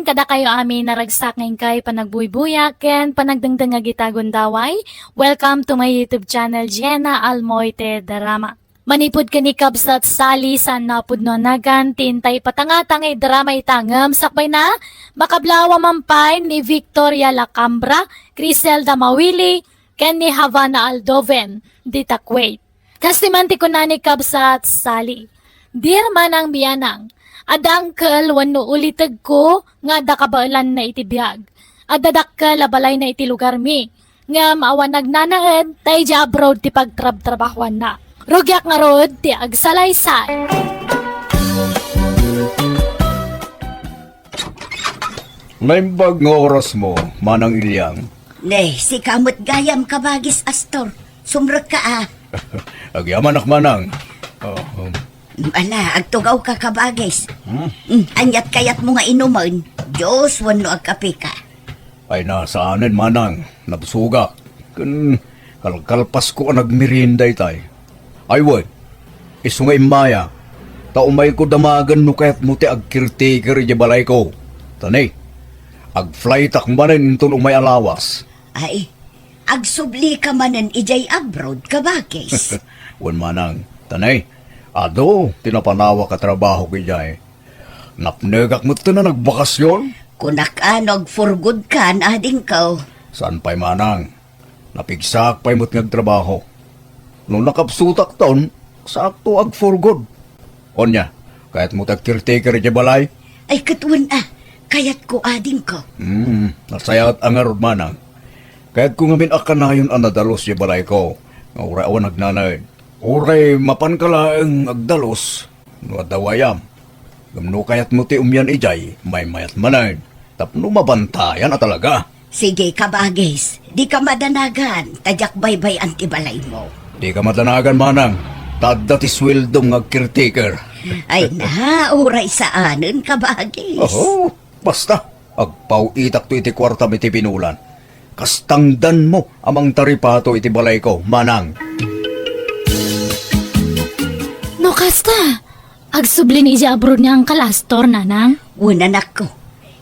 kada kayo amin naragsak ngayon kay panagbuybuya ken panagdangdang nga gitagon daway. Welcome to my YouTube channel, Jenna Almoite Drama. Manipod ka ni Kabsat Sali sa napudnonagan, tintay patangatang ay drama itangam, sakbay na, makablawa mampay ni Victoria Lacambra, Criselda Mawili, ken ni Havana Aldoven, dita Kuwait. Kasimanti ko na ni Kabsat Sali. Dear manang biyanang, adangkel wano ulitag ko nga dakabailan na itibiyag. Adadakkel labalay na iti lugar mi. Nga maawanag nanaed tay ja abroad ti pagtrab-trabahwan na. Rogyak nga rod ti agsalaysay. Naimbag nga oras mo, manang ilyang. Ne, si kamot gayam kabagis Astor. Sumrek ka ah. Agyaman manang. Ala, agtugaw ka kabagis. Anyat kayat mo nga inuman. Diyos, wano agkape ka. Ay nasaanin manang, nabsuga. Kalkalpas ko ang nagmirinday tay. Ay wad, iso nga imaya. Taumay ko damagan no kaya't mo ti agkirtikir di balay ko. Tanay, agfly takmanin itong umay alawas. Ay, agsubli ka manan ijay abroad kabagis. Wan manang, tanay. Ado, tinapanawa ka trabaho kajay. Napnegak mo na nagbakasyon? Kunak anog for good ka na ading ka. Saan pa'y manang? Napigsak pa'y mo't nagtrabaho. Nung nakapsutak taon, sakto ag for good. Onya, kahit mo tag-caretaker di balay? Ay katwan ah, kayat ko ading ka. Nasayat ang arod manang. Kahit kung amin akanayon ang nadalos di balay ko, nga uray awan nagnanay. Uray mapan kalaang agdalos, no adawayam. Gamno kayat mo ti umyan ijay, may mayat manay. Tapno mabantayan na talaga. Sige kabagis, di ka madanagan, tadyak baybay antibalay mo. Di ka madanagan manang, tadda ti sweldong agkirtiker. Ay na, uray saanen kabagis. Oo, basta, agpauitak to iti kwarta iti pinulan. Kastangdan mo amang taripato iti balay ko, manang. No kasta, agsubli ni ija abroad niya ang kalastor nanang. Unanak ko,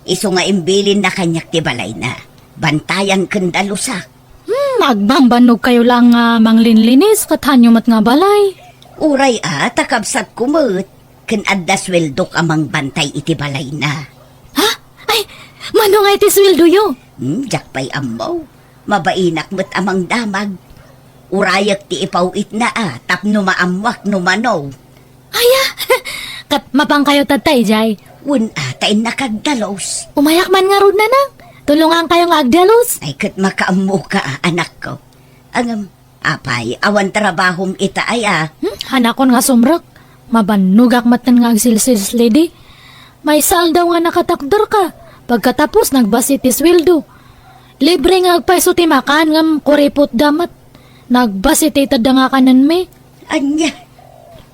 iso nga imbilin na kanyak ti balay na. Bantayan kandalusak. Magbambanog kayo lang nga manglinlinis kathanyo mat nga balay. Uray takabsat kumut. Kan adda sweldok amang bantay iti balay na. Ha? Ay, mano nga iti sweldo yo? Jakpay amaw. Mabainak mo't amang damag. Urayak ti ipawit na tapno maamwak no manaw. Aya, kat mapang kayo tatay jay. Tain nakagdalos. Umayak man nga rod nanang. Tulungan kayo nga agdalos. Ay kat makaammo ka anak ko. Apay, awan trabahom ita ay Hanakon nga sumrak. Mabanugak matan nga agsilsils lady. May saal daw nga nakatakdor ka. Pagkatapos nagbasi ti sweldo. Libre nga agpaiso ti makan ngam kuripot damat. Nagbasi ti tada nga kanan me. Anya,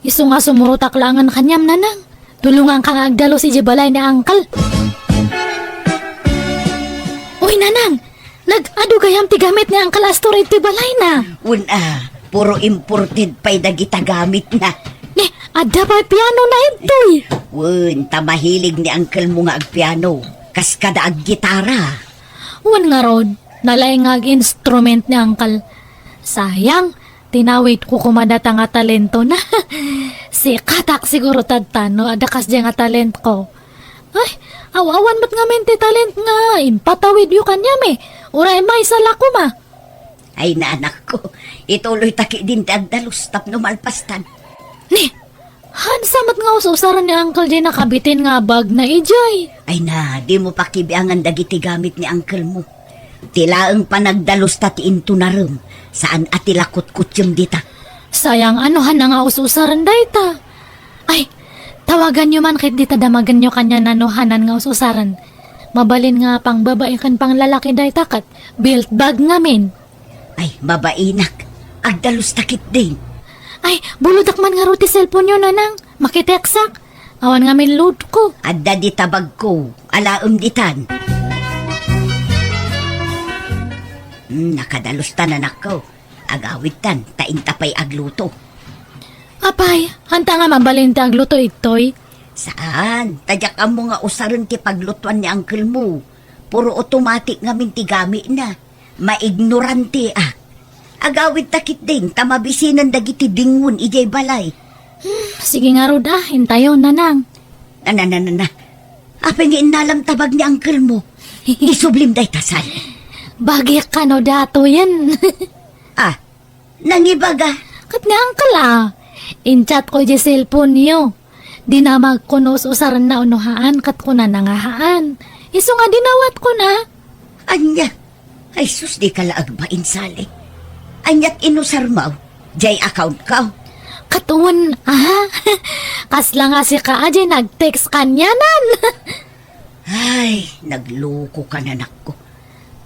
Isu nga sumurutak langan kanyam nanang. Tulungan ka nga agdalo si Jibalay na angkal. Uy nanang, nag-ado gayam ti gamit ni angkal Astor ti balay na. puro imported pa'y dagita gamit na. Ada pa piano na ito'y. Tamahilig ni uncle mo nga agpiano. Kas kada ag gitara. Nga rod, nalay nga instrument ni angkal. Sayang, tinawid ko kumadata nga talento na. Si katak siguro tadtano, adakas dyan nga talent ko. Ay, awawan ba't nga mente talent nga, impatawid yu kanya me. Uray may sala ko ma. Ay na anak ko, ituloy taki din ti agdalos tapno malpastan. Hansamat nga usaran ni Uncle Jay nakabitin nga bag na ijay. Ay na, di mo pakibiangan dagiti gamit ni uncle mo. Tilaang panagdalos tati into na rum. Saan atilakot-kot yung dita? Sayang anuhan na nga usaran dayta. Ay, tawagan nyo man kahit dita damagan nyo kanya nanuhanan nga usaran. Mabalin nga pang babae kan pang lalaki dayta kat built bag ngamin. Ay, mabainak. Agdalos takit din. Ay, buludak man nga ruti cellphone nyo nanang. Makiteksak. Awan nga min load ko. Adda di tabag ko. Alaom ditan. Nakadalos tanan ako. Agawit tan, taing tapay agluto. Apay, hanta nga mabalin ti agluto itoy. Saan? Tadyak ang mga usaran ti paglutuan ni uncle mo. Puro automatic nga mintigami na. Maignorante ah. Agawid takit din, tamabisinan dagiti dingun ijay balay. Sige nga rod hintayon nanang. Na. Apa nga inalam tabag ni uncle mo? Isublim day tasal. Bagya ka no dato yan. Ah, nangibaga. Kat nga angkal in-chat ko di cellphone niyo. Di na magkunos usaran na unuhaan kat ko na nangahaan. Iso nga dinawat ko na. Anya, ay sus di ka laag ba insali? Anyat inusar mo, jay account ka. Katuon, kasla nga si Kaaje nag-text kanyanan. Ay, nagloko ka na nako.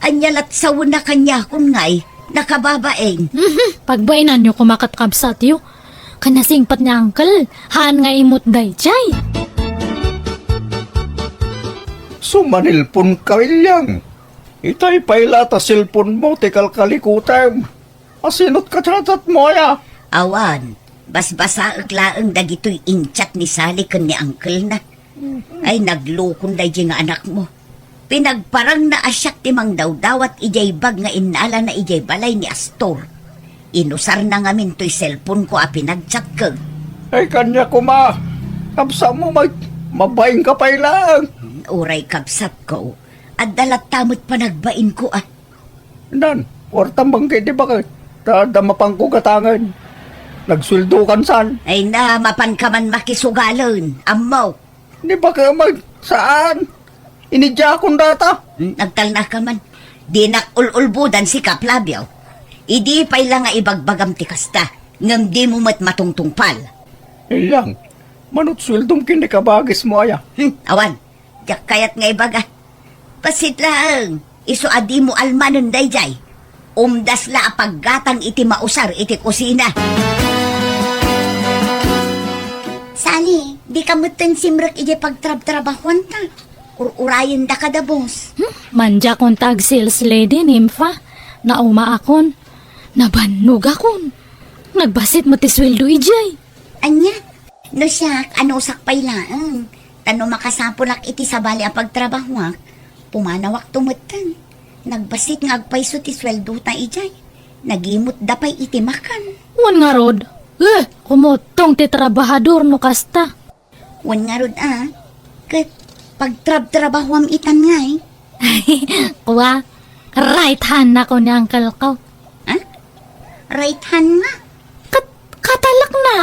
Anyalat sa na kanya kung ngay, nakababaeng. Pagbainan nyo kumakatkabsat yo. Kanasingpat niya angkal, haan nga imot day chay. Sumanilpon ka ilyang. Itay pailata silpon mo, tikal kalikutem. Asinot ka tratat mo ya. Awan, basbasa laeng dagitoy inchat ni Sally ken ni uncle na. Ay naglukon day nga anak mo. Pinagparang na asyak timang dawdawat ijay bag nga inala na ijay balay ni Astor. Inusar na nga min to'y cellphone ko pinagchat ka. Ay kanya ko ma. Kapsa mo mabaing ka pailang. Uray kapsat ko. At dalat tamot pa nagbain ko Nan, ortang bangkay di ba kayo? Dadamapang ko katangan. Nagsuldo kan san. Ay na, mapan ka man makisugalan. Amaw. Di ba kayo saan? Inidya akong data. Nagtalna ka man. Di nakululbudan si Kaplabyaw. Idi pa'y lang nga ibagbagam ti kasta. Ngam di mo matungtungpal. Ilang, manot suldong kinikabagis mo aya. Awan, jak kayat nga ibaga. Pasit lang. Iso adi mo almanon dayjay. Umdas la paggatang iti mausar iti kusina. Sali, di ka mutan simrak iti pagtrab-trabahuan ta. Urayan da ka da, boss. Manja kong tag sales lady nimfa. Nauma akon. Nabannog akon. Nagbasit mo ti sweldo ijay. Anya, no siyak, ano sakpay lang. Tano makasapulak iti sabali a pagtrabahuak. Pumanawak tumutan. Nagbasit nga agpaiso ti sweldo ta ijay. Nagimot dapay iti makan. Wan nga rod. Kumutong ti trabahador no kasta. Wan nga rod Kat pagtrab-trabahuam itan nga Kuwa, right hand na ko ni uncle ko. Right hand nga. Katalak na.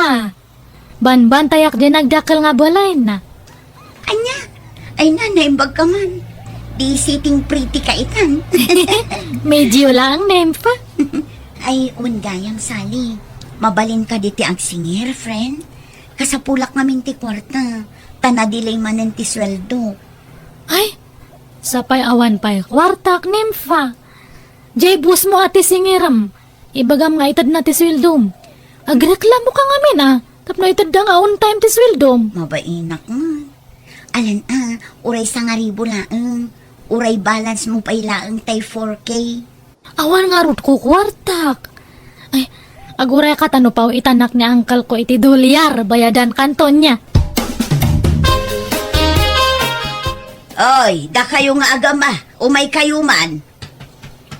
Banban tayak din nagdakal nga balay na. Anya, ay nanaimbag ka man. Di sitting pretty ka itan. Medyo lang, nempa. Ay, undayang Sally. Mabalin ka diti ang singir, friend. Kasapulak namin ti kwarta. Tanadilay manen ti sweldo. Ay, sapay awan pa'y kwartak, nempa. Jay, bus mo ati singiram. Ibagam nga itad na ti swildom. Agreklamo ka nga tapno itad da nga on time ti swildom. Mabainak man. Alan uray sa nga ribo laeng. Uray balance mo pa ilaeng tay 4K. Awan nga rod ko kwartak. Ay, aguray ka tano pa itanak ni uncle ko iti dolyar bayadan kanton niya. Oy, da kayo nga agama. Umay kayo man.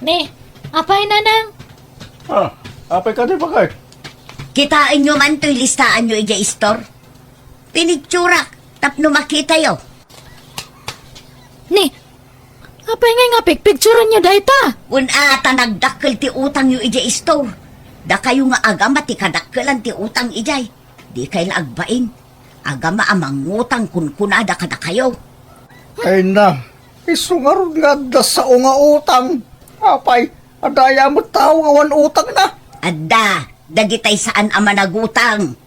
Ne, apay nanang? Apay ka di ba kayo? Kitain nyo man to'y listaan nyo ija store. Pinicturak. Tapno makita yo. Ne, apay nga picturean niyo dayta. Ata nagdakkel ti utang yu ija store. Da kayo nga agama ti kadakkelan ti utang ijay. Di kayo agbain. Agama amang utang kunkunada kada kayo. Ay na, isungarod nga da sa nga utang. Apay, adaya mo tao nga wan utang na. Adda, dagitay saan ama nagutang.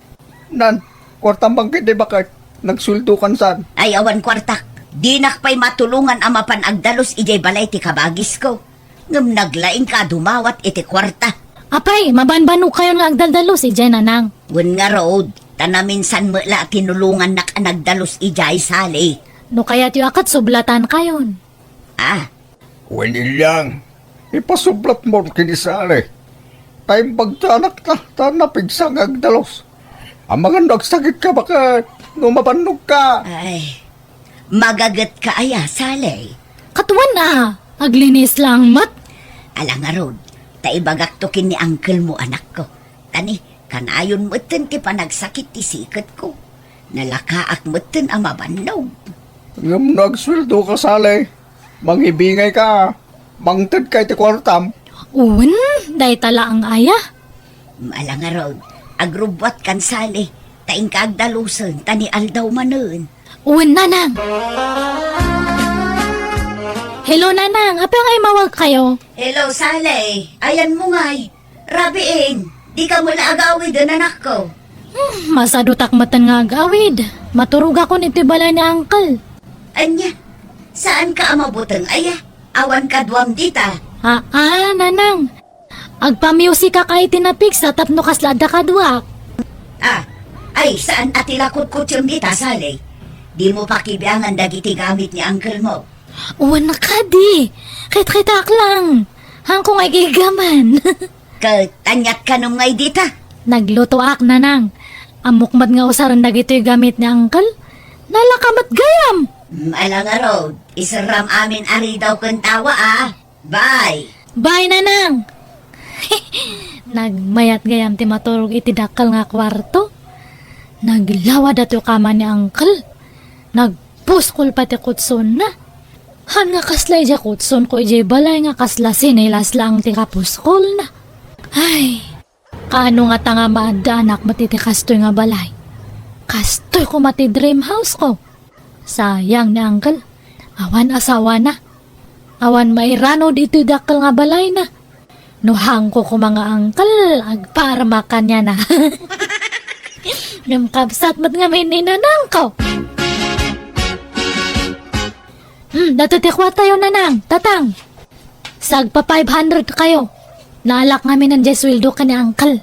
Nan, kwartang bangkit di ba kayo? Nagsuldo kan san? Ay awan kwartak. Di nakpay matulungan ama pan agdalos ijay balay ti kabagis ko. Ngam naglaing ka dumawat iti kwarta. Apay, mabanbano kayo nga agdaldalos ijay nanang. Wen nga road, tanaminsan mo la tinulungan nak nagdalos ijay sali. No kaya't yu akat sublatan kayon. Wen ilyang, ipasublat mo kinisali. Tayong pagtanak na, tanapigsang agdalos. Ang mga nagsakit ka bakit? no mapanog ka. Ay, magagat ka aya, Sally. Katuan na, aglinis lang mat. Alang nga rod, taibagak tokin ni uncle mo anak ko. Tani, kanayon mo ti panagsakit ti sikat ko. Nalakaak mo ang mabanog. Ngam nagsweldo ka, Sally. Mangibingay ka. Mangtid kay ti kwartam. Uwan, day tala ang aya. Alang nga rod, agrubwat kan Sally. Taing kaagdalusan, tani aldaw manon. Uwan, nanang. Hello, nanang. Apa nga mawag kayo? Hello, Sally. Ayan mo nga'y. Rabiin, di ka mo naagawid ang anak ko. Masado takmatan nga agawid. Maturog ako nito balay ni uncle. Anya, saan ka amabutang aya? Awan ka duwam dita. Nanang. Agpa-music ka kahit tinapik sa tapno kaslada ka duwak. Ay, saan atilakot ko tiyong dita, Sally? Di mo pakibiangan dagiti gamit ni uncle mo. Uwan na ka di. Kit-kitak lang. Hangkong ay gigaman. Tanyat ka nung ngay dita. Nagluto ak, nanang. Amukmad nga usaran dagito yung gamit ni uncle. Nalakamat gayam. Alang nga road, isaram amin ari daw kang tawa Bye! Bye, nanang. Nagmayat gayam ti maturog iti dakal nga kwarto. Naglawad ato kama ni uncle. Nagpuskol pati kutson na. Han nga kaslay ja kutson ko ijay balay nga kasla sinilas lang ti kapuskol na. Ay, kaano nga tanga maada anak matiti kastoy nga balay. Kastoy ko mati dream house ko. Sayang ni uncle. Awan asawa na. Awan mairano dito dakal nga balay na. Nuhang ko mga uncle, agparma kanya na. Nung kapsat mat nga may ninanang ko. Dato tikwa tayo nanang, tatang. Sagpa 500 kayo. Naalak namin ng jeswildo ka ni uncle.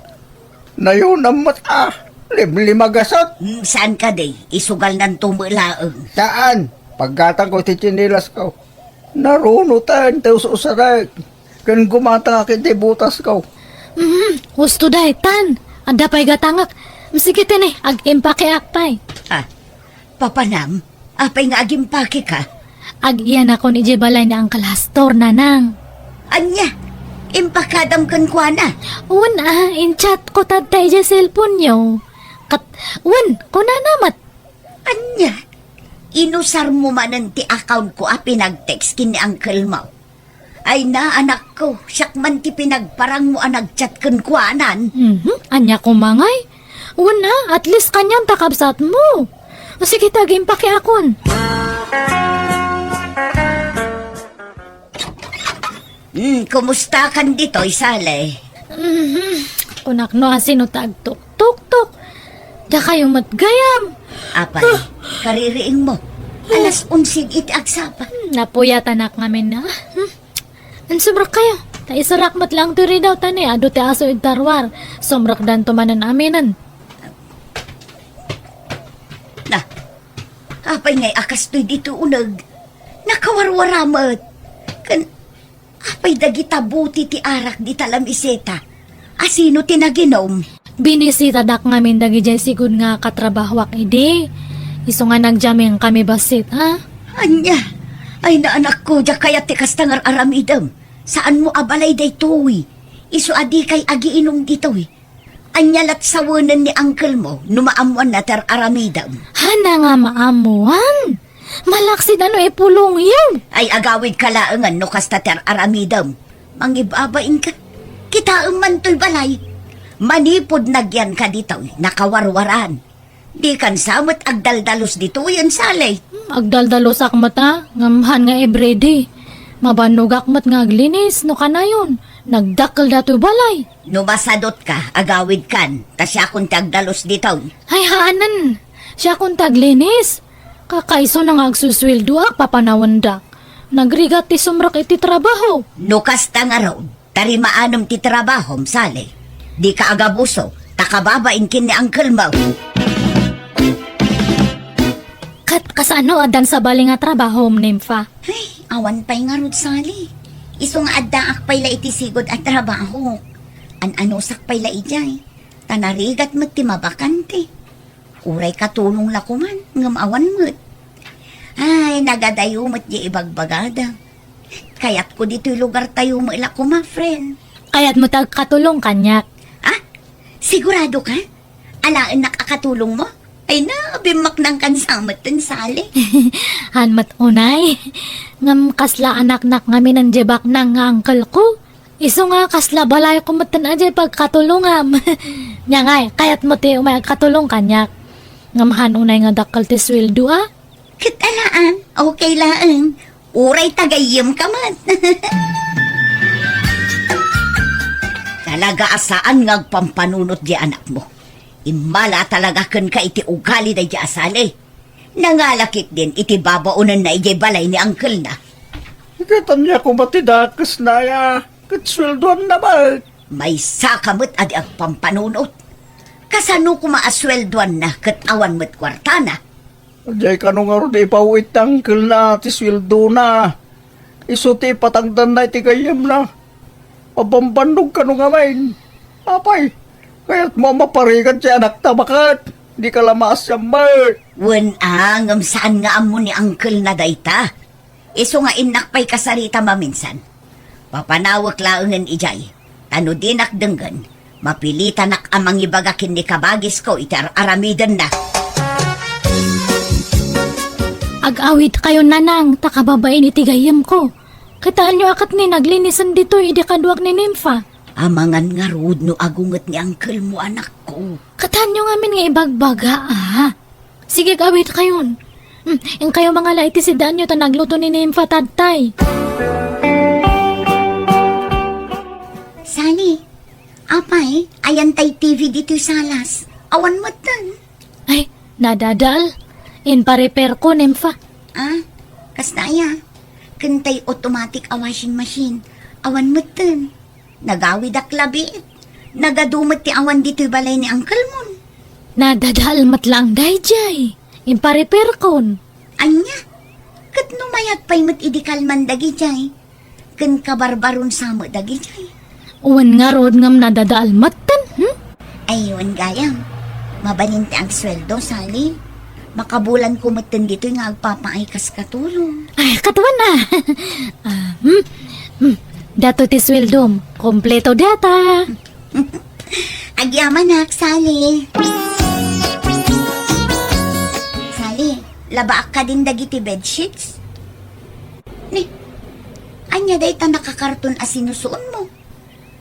Nayon ang mata. Limagasat. Saan ka day? Isugal ng tumulaang. Saan? Paggatang ko ti chinilas ko. Narunutan tayo sa usaray. Kan gumata ka kiti butas ko. Gusto day, tan. Anda pa'y gatangak. Sige tin ag-impake akpay. Papanam, apay nga agimpake ka. Ag-iyan ako ni Jebalay ni Uncle Hastor, nanang. Anya, impakadam kan kwa na. Una, in-chat ko tatay sa cellphone nyo. Ko na namat. Anya, inusar mo man ti account ko pinag-text kin ni Uncle mo. Ay na, anak ko, siyak man ti pinagparang mo nag-chat kan kwanan. Anya ko mangay. Una, at least kanyang takabsat mo. Sige, taging pakiakon. Kumusta kan dito, Sally? Kunak no asino tag-tuk-tuk-tuk. Da kayo matgayam. Apay, kaririing mo. Alas 11 iti agsapa. Napuyat anak ngamin na. Ansumrak kayo. Ta isarakmat lang turi daw tani. Ado ti aso itarwar. Sumrak dan tumanan aminan. Na, apay ngay akas to'y dito unag. Nakawarwaramat. Apay dagita buti ti arak di talam iseta. Asino tinaginom? Binisita dak ngamin dagi jay sigud nga katrabahwak ide. Iso nga nagjaming kami basit, ha? Anya, ay na anak ko, di kaya tikas tangar aramidam. Saan mo abalay day tuwi? Iso adi kay agiinom dito Anya lat sawanan ni uncle mo, numaamuan na tar aramidam. Hana nga maamuan. Malaksid ano ipulong yun. Ay agawid kalaangan no kasta tar aramidam. Mangibabain ka. Kita man to'y balay. Manipod nagyan ka dito, nakawarwaran. Di kan samot agdaldalos dito yan, Sally. Agdaldalos akmat ngamhan nga everyday. Mabanog akmat nga aglinis, no kanayon. Nagdakal dato balay. Numasadot ka, agawid kan, tasya kung tagdalos dito. Ay haanan, siya kung taglinis. Kakaiso na nga agsuswildo papanawandak. Nagrigat ti sumrak iti trabaho. Nukas ta nga raw, tarimaanam ti trabahom, Sally. Di ka agabuso, takababain kin ni uncle mo. Kasano adan sa bali nga trabaho, Nympha? Ay, awan pa'y nga rod, Sally. Iso nga addaak pa'y la iti sigod at trabaho. An-anusak pa'y la ijay. Tanarigat mo ti mabakante. Uray katulong la ko man, ngamawan mo't. Ay, nagadayo mo't di ibagbagada. Kaya't ko dito'y lugar tayo mo ila ko ma, friend. Kaya't mo katulong kanyak. Ah, sigurado ka? Alaan nakakatulong mo? Ay na, bimak ng kansamat ng sali. Hanmat unay. Ngam kasla anak-nak ngamin ang jebak ng nga uncle ko. Iso nga kasla balay ko matan aja pagkatulungam. Nya ngay, kaya't mo ti umay katulong kanyak. Ngamhan unay nga dakal ti sweldo ah. Kitalaan, okay lang. Uray tagayim ka man. Talaga asaan ngagpampanunot di anak mo. Imbala talaga kan ka iti ugali na di asali. Nangalakit din iti babaunan na iti balay ni uncle na. Ikatan niya kung matidakas na ya. Katsweldoan na ba? May sakamot adi ang pampanunot. Kasano ko maasweldoan na katawan mo't kwarta na. Ajay ka nung aro di pauwit tangkil na ti sweldo na. Iso ti patangdan na iti kayam na. Pabambandog ka nung amain. Apay, kaya't mo maparigan si anak ta bakat. Di ka lamas yamay. Wen ngam saan nga amo ni uncle na dayta. Iso nga inakpay kasarita maminsan. Papanawak laungan ijay. Tano dinak denggan. Mapilitan amang ibagakin ni kabagis ko itar aramidan na. Ag-awit kayo nanang, takababain itigayam ko. Kitaan nyo akat ni naglinisan dito, idi kaduak ni Nympha. Amangan nga rud no agunget ni uncle mo anak ko. Kataan nyo ngamin nga ibagbaga ah. Sige, awit kayon. Yung kayo mga laiti si Danyo ta nagluto ni Nympha tatay. Sali, apay, ayan tay TV dito salas. Awan mo tan. Ay, nadadal. In pa-repair ko, Nympha. Ah, kastaya. Kantay automatic a washing machine. Awan mo tan. Nagawid ak labi. Nagadumot ti awan dito balay ni uncle mo. Nadadal matlang dayjay. In pa-repair kon. Anya, kat numayat pa'y mat idikal man dagi jay. Kan kabarbaron sa mo dagi jay. Uwan nga rod ngam nadadal matan, Ayun gayam, mabaninti ang sweldo, Sally. Makabulan ko matan dito nga agpapaaykas katulong. Ay, katuan na. Dato ti sweldom. Kompleto data. Agyaman nak, Sally. Sally, laba ka din dagiti bedsheets? Ni, anya day ta nakakarton as sinusuon mo?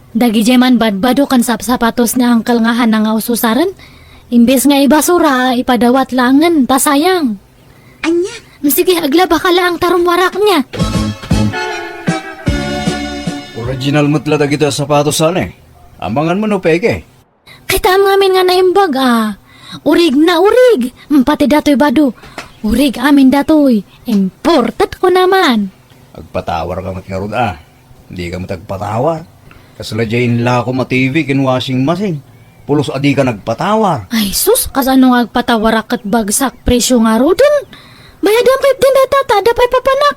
Dagi jeman badbado kan sapatos ni angkel nga hanang nga ususaran. Imbes nga ibasura, ipadawat langan, ta sayang. Anya, Sige, aglaba ka lang tarumwarak niya. Original mutla da kita sapatos sana eh. Amangan mo no peke. Kita amin nga naimbag ah. Urig na urig. Pati datoy bado. Urig amin datoy. Imported ko naman. Agpatawar ka matngarod ah. Hindi ka matagpatawar. Kasaladyain la ko ma-TV kin washing machine. Pulos adi ka nagpatawar. Ay sus, kasano nga agpatawarak at bagsak presyo nga rodin. Bayadang pip din data, tada pa'y papanak.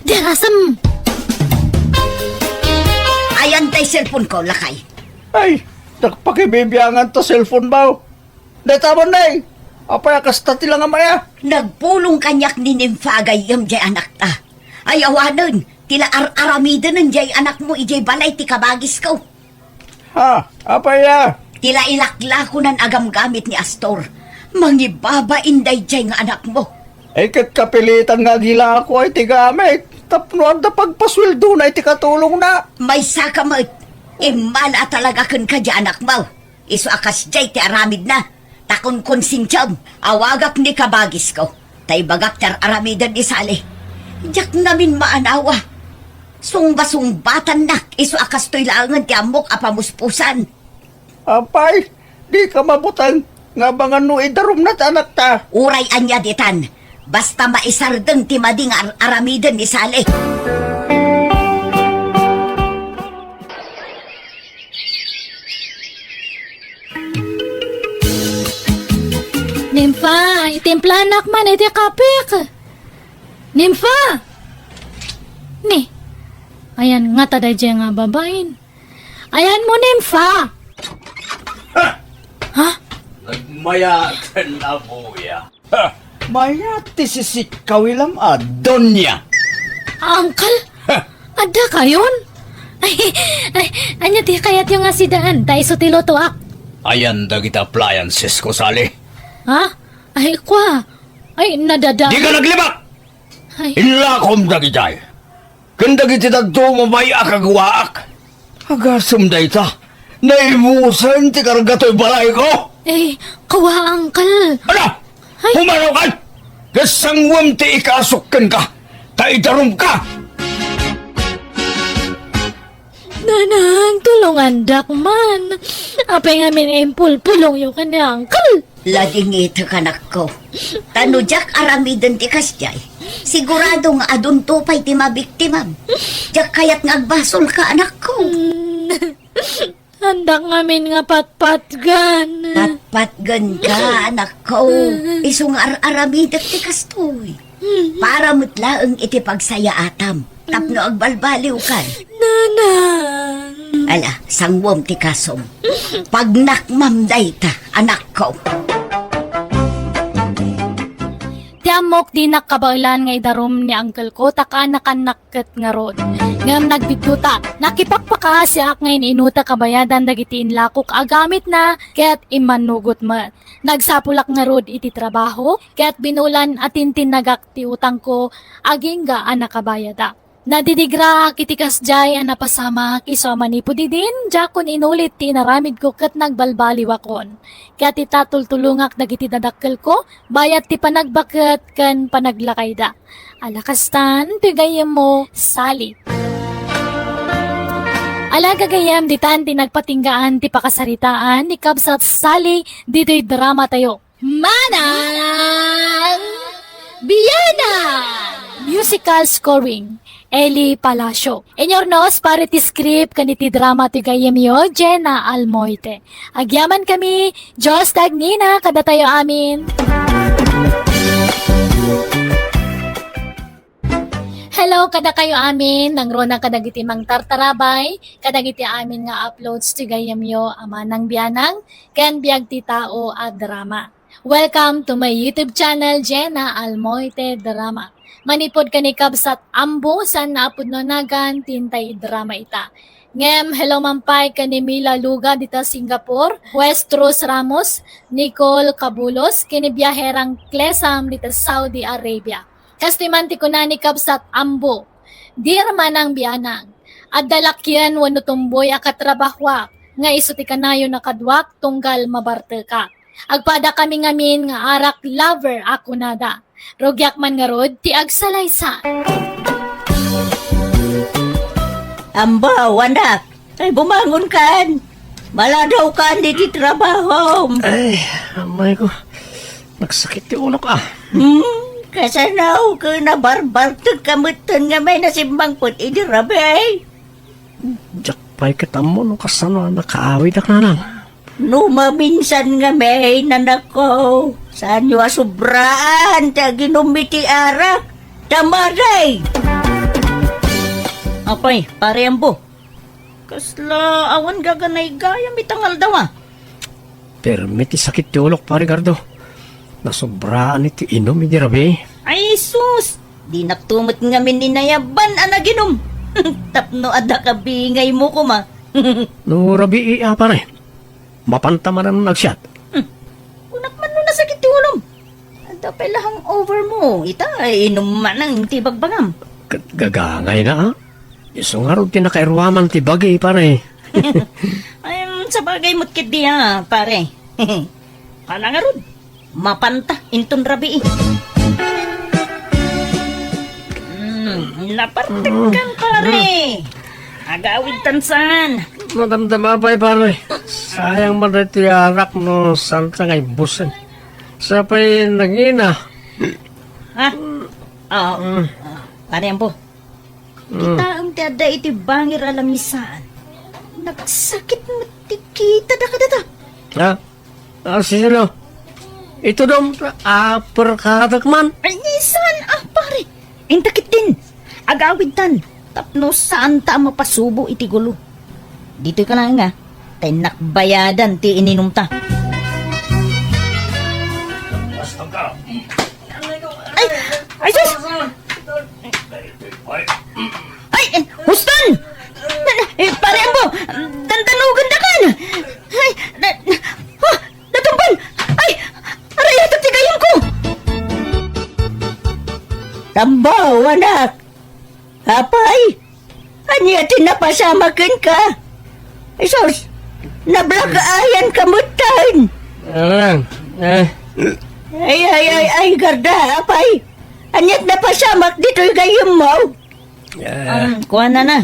Dirasam. ayan tay cellphone ko, lakay. Ay, nagpakibibiyangan to cellphone ba? Dahil na eh. Apay akasta tilang amaya. Nagpulong kanyak ni Nympha yung jay anak ta. Ay awanon, tila aramidan ng jay anak mo ijay balay ti kabagis ko. Ha, apay ya. Tila ilakla ko ng agam gamit ni Astor. Mangibaba inday jay nga anak mo. Ay kat kapilitan nga gila ako ay tigamit. Tapnuan da pagpasweldo na iti katulong na. May sakamot. Imala talaga kun ka jay anak mo. Isu akas jay ti aramid na. Takon konsinsyam. Awagak ni kabagis ko. Tay bagak tar aramidan ni Sali. Jak namin maanawa. Sungba-sungbatan na. Isu akas to'y langan ti amok apamuspusan. Apay, di ka mabutang. Nga bangan no idarum na anak ta. Uray anya ditan. Basta maisardeng ti mading aramidan ni Sali. Nympha, itimplanak man iti kapik. Nympha! Ni, ayan nga taday dyan nga babain. Ayan mo, Nympha! Ha? Maya ka na, buya. Ha! Maya tisisikaw ilam Donya. Uncle? Ha! Ada kayon? Ay, anya ti kayat yung asidaan, tayo sa tilotoak. Ayan dagita appliances ko, Sally. Ha? Ay, kwa. Ay, nadada. Di ka naglibak! Ay, Inlakom dagitay. Kanda kiti dagto mamaya kagawaak. Agasam da ita. Naimusan ti kargato'y balay ko. eh, kawa, Uncle. Ano? Ay. Humanaw ka! Kasangwam ti ikasukan ka. Taidarom ka. Nanang, tulungan dakman. Apay ngamin impul-pulong yung kanya, Uncle. Lading ito kanak ko. Tano jak aramidon ti kasjay. Sigurado nga adun tupay ti mabiktimam. Jak kayat nga agbasol ka anak ko. Handak ngamin nga patpatgan. Patpatgan ka anak ko. Isong aramidak ti kastoy. Para mutlaang iti pagsaya atam. Tapno agbalbaliw kan. Nanang. Ala, sangwom ti kasom. Pagnakmam dayta, anak ko. Tiamok di nakabailan nga idarom ni uncle ko, taka nakanakit nga rod. Ngam nagbituta, nakipakpaka siya ngayon inuta kabayadan dagiti inlakok agamit na, kaya't imanugot mat. Nagsapulak nga rod iti trabaho, kaya't binulan atin tinagak ti utang ko, aging ga anakabayada. Nadidigra kitikas jay napasama kisama ni Pudidin, jakon inulit tinaramid ko kat nagbalbaliwakon. Kaya ti tatultulungak dagiti dadakkel ko, bayat ti panagbaket kan panaglakay da. Alakastan, tigayem mo, Sally. Alaga gayam ditan ti nagpatinggaan ti pakasaritaan ni Kabsat Sally dito'y drama tayo. Manang Biyana! Musical scoring Eli Palacio. Inyor nos pare ti script kaniti drama ti gayemyo Jenna Almoite. Agyaman kami, Diyos tagnina kada tayo amin. Hello kada kayo amin, nang rona kadagiti mang tartarabay, kadagiti amin nga uploads ti gayemyo amanang biyanang, ken biag ti tao at drama. Welcome to my YouTube channel, Jenna Almoite Drama. Manipod ka ni Kabsat Ambo sa naapod no nagan tintay drama ita. Ngem, hello mampay ka ni Mila Luga dita Singapore, Westros Ramos, Nicole Cabulos, kinibiyaherang Klesam dita Saudi Arabia. Kastimanti ko na ni Kabsat Ambo, dir manang biyanang, at dalakyan wano tumboy akatrabahwa, nga isuti kanayo nakadwak tunggal mabarte ka. Agpada kami ngamin nga arak lover ako nada. Rogyak man nga rod, ti agsalaysa. Ambaw, anak. Ay, bumangon kan. Maladaw kan di ti trabaho. Ay, amay ko. Nagsakit yung ulo ka. Kasanaw ka na barbar kamutan nga may nasimbang put idirabe. Jakpay kita mo nung kasano nakaawid na lang. No maminsan nga may nanak ko. Saan nyo asubraan ta ginumiti arak. Tamaray. Apay, pare ambo. Kasla awan gaganay gaya mitangal daw ah. Permiti sakit yung ulo pa, Ricardo. Nasobraan iti inom, hindi rabi. Ay sus. Di naktumot nga mininayaban anaginom. Tapno ada kabingay mo ko ma. No, rabi iya, pare. Mapantaman na nagsyat. Unak man no nasakit yung ulom. Ada pelahang over mo. Ita ay inom man ang tibagbangam. Gagangay na, ha? Iso nga rin tinakairwaman ti bagay, pare. Ay, sa bagay mo't kit di ha, pare. Pala nga ron. Mapanta, inton rabi eh. Napartikan, pare. Agawid tansan. Madamdama pa, pare. Sayang man rin ti arak no santa ngay busan. Sa pa'y nangina. Ha? Oo. Pare ambo. Kita ang tiada iti bangir alamisaan. Nagsakit mo tikita da kadata. Ha? Sino? Ito daw, perkatak man. Ay, saan pare? Intakit din. Agawid tan. Tapno saan ta mapasubo iti gulo. Dito ka na nga. Tay nakbayadan ti ininom ta. Ay! Ay, sus! Ay! Huston! Pare mo! Tantanugan na kan! Ay! Natumpan! Ay! Aray! Tatigayon ko! Tambaw, anak! Apay! Anya tinapasamakin ka! Ay, sus! Nablakaayan kamutan! Lang. Ay, garda, apay! Anyat napasamak dito'y gayong mo! Kuha na.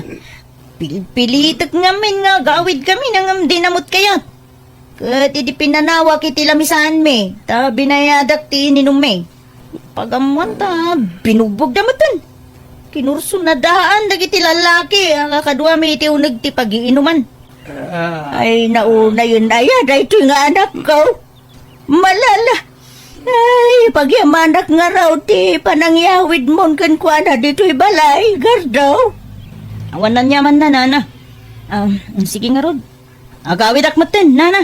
Pilitak ngamin nga, gawid kami nang dinamot kayo. Kat idi pinanawa kiti lamisaan me, ta binayadak ti ininom me. Pagamuan ta, binubog damatan. Kinurso na daan, dagiti lalaki, ang kakadwa me iti unag ti pag-iinuman. Ay, nauna yun na yan, ay ito nga anak ko. Malala. Ay, pagyamanak nga raw ti panangyawid mon kan kwa na dito'y balay, gardaw. Awan na nyaman na, nana. Sige nga, Rod. Agawid akmatin, nana.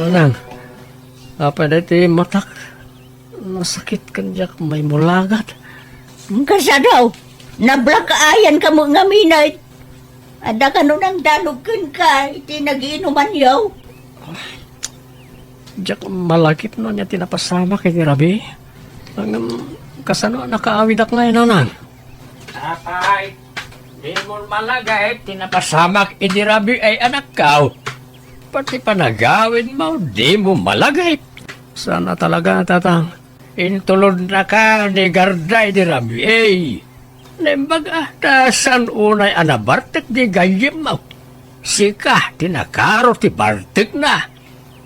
Nang, apa na iti matak? Nasakit kan jak may mulagat. Kasa daw, nablakaayan ka mo nga minay. Ada ka nun ang danugkan ka, iti nag-iinuman yaw. Jak malakip no niya tinapasama kay ni Rabi. Ang kasano nakaawidak ngayon, nang. Apay, di mo malagay, tinapasamak ni Rabi ay anak ka. Pati panagawin mo, di mo malagay. Sana talaga, tatang. Intulod na ka ni Garday di Rabi. Nembaga, tasan unay anabartek di gayim mo. Sika, tinakaro ti bartek na.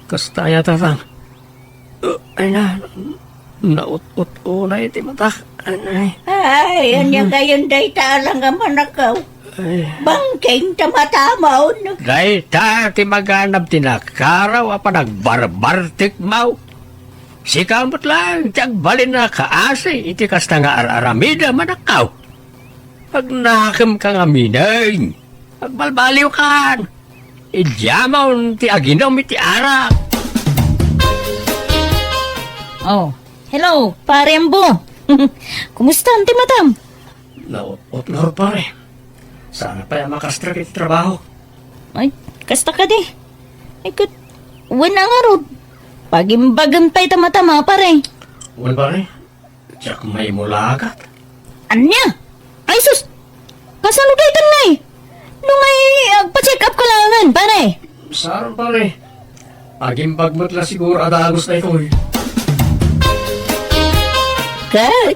Kastaya, tatang. Ay na, naut-ut unay ti matak. Ay, anya gayon day taalang nga manakaw. Bangking tamatamaw. Day ta, ti maganap tinakaraw apa nagbarbartik mau. Sikamot lang, tiyag balin na kaasi, iti kasta nga aramida manakaw. Pag nakam ka nga minay, pagbalbaliw ka, idyamaw ti aginom iti arak. Oh, hello, parembo. Kumusta, Auntie Madam? Naot na pare. Sana pa yung makastra iti trabaho. Ay, kasta ka di. Ay, wala nga Rod. Pagimbagam tayo tama-tama, pare. Wan pare, tiyag may mulagat. Anya? Ay, sus! Kasano kayo tanay? Nung ay pa-check up ka langan, pare. Saan pare? Aging bagmat la siguro adagos na ito eh. Kay,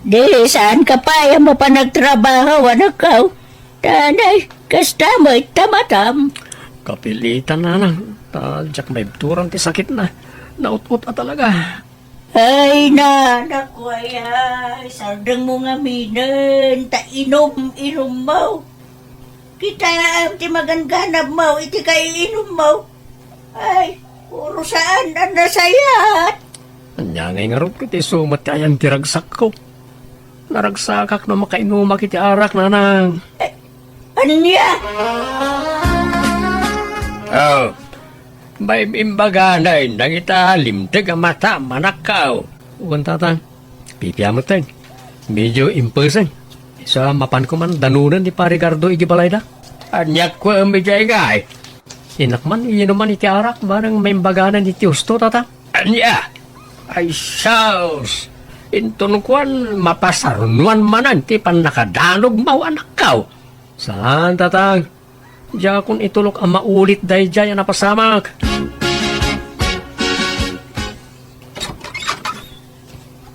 di saan ka pa yung mo pa nagtrabaho, anak ka? Tanay, kasta mo'y tamatam. Kapilitan na lang. Tadyak may turang ti sakit na. Naut-ut na talaga. Ay, nanak ko ay sardang mo nga minan, ta inom mo. Kita ti maganganap mo, iti kay inom mo. Ay, puro saan ang nasayat. Anya ngay nga rin kiti sumat ayan tiragsak ko. Naragsakak na makainumak iti arak na nang. Anya? Oh, may imbaganay nang italimtag ang mata manakaw. Uwan tatang, pipiyamot tayo. Medyo imperson. Sa mapan ko man, danunan ni Parigardo igibalay na. Anyak ko ang medyo igay. Inakman, inuman iti arak, barang may imbaganan iti usto, tata. Anya! Ay, saus! Intunkuan, mapasarunuan manan, ti pan nakadanog mau anakaw. Saan, tatang? Diya kung itulok ang maulit dahi dyan na napasamak.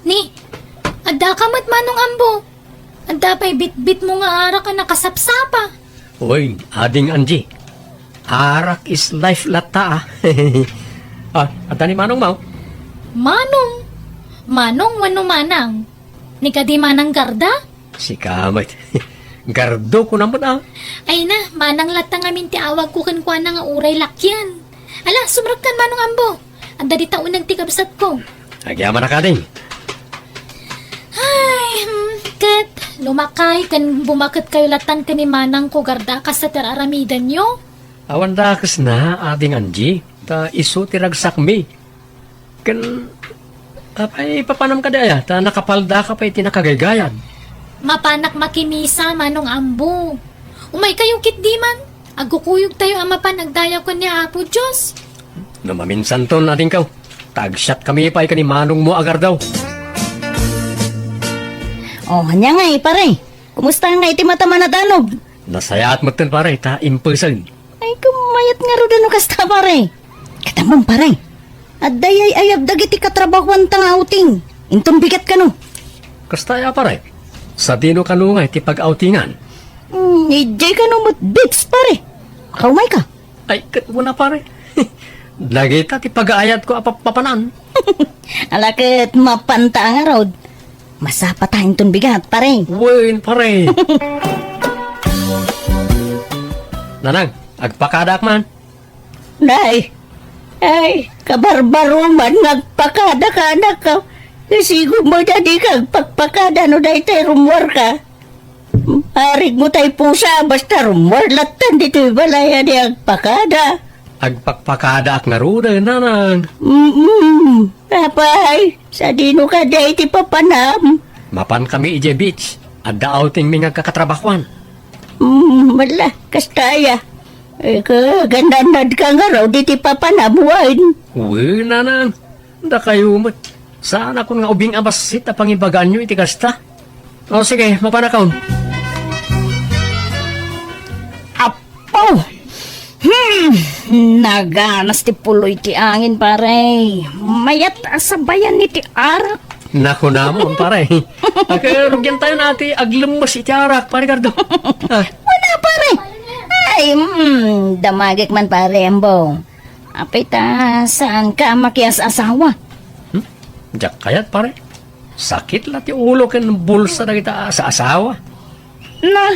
Ni, adda ka mat manong ambo. Adda pa'y bit-bit mo nga ara ka nakasapsapa. Uy, ading Anji. Arak is life lata ah. At ni Manong Mau? Manong? Manong wano manang? Ni kadi manang garda? Si Kamay. Gardo ko naman ah. Ay na, manang latang amin ti awag ko kankwa na nga uray lakyan. Ala, sumraktan manong ambo. Adda di taon nagtikabsat ko. Agyaman na ka din. Ay, kat, lumakay kan bumakit kayo latan ka ni manang ko garda ka sa teraramidan nyo. Awan dakas na, ading Anji. Ta iso tiragsak mi. Kan, apay, papanam ka daya, ta nakapalda ka pa iti nakagaygayan. Mapanak makimisa manong ambo. Umay kayong kitdiman. Agkukuyog tayo ama pa nagdayaw ko niya Apo Diyos. No maminsan to natin ka, tagsyat kami pa ni manong mo agar daw. Oh, hanya nga pare. Kumusta nga iti mata manadanog? Nasayaat mo tin pare, ta impulsan. Ay, kumayat nga ro dano kasta pare. Katamang pare. At dayay ayab dagiti katrabahuan tang outing. Intong bigat ka no. Kastaya pare, sa dino ka no nga iti pag-outingan. Ijay ka no mo't bits pare. Kaumay ka. Ay, kat mo na pare. Nagita ti pag-aayat ko apapapanan. Alakit mapanta nga rod. Masapatahin ton bigat pare. Wen pare. Nanang, agpakadak man. Nay. Ay, kabarbaro man nagpakada ka anak ka. Kasi mo dadi kag pagpakada no dahi tayo rumwar ka. Harig mo tayo pusa basta rumwar latan dito balaya di agpakada. Agpakpakadak nga ruda, nanang. Apay, sa dino ka dahi ti papanam. Mapan kami ije beach. At outing mi nga kakatrabakuan. Mala, kastaya. Eh, kagandanad ka nga raw di ti papanamuan. Uy, nanang. Da kayo mo. Saan ako nga ubing abasit na pangibagaan nyo iti kasta? O sige, mapanakaon. Apo! Naganas ti puloy ti angin pare. Mayat asabayan ni ti arak. Naku namon, pare. Rugyan tayo nati aglumbas iti arak, pare Gardo. Wala pare. Ay, damagik man pare ambo. Apay ta, saan ka makias asawa? Diyak kayat, pare. Sakit lang ti ulo ken bulsa na kita sa asawa. Na,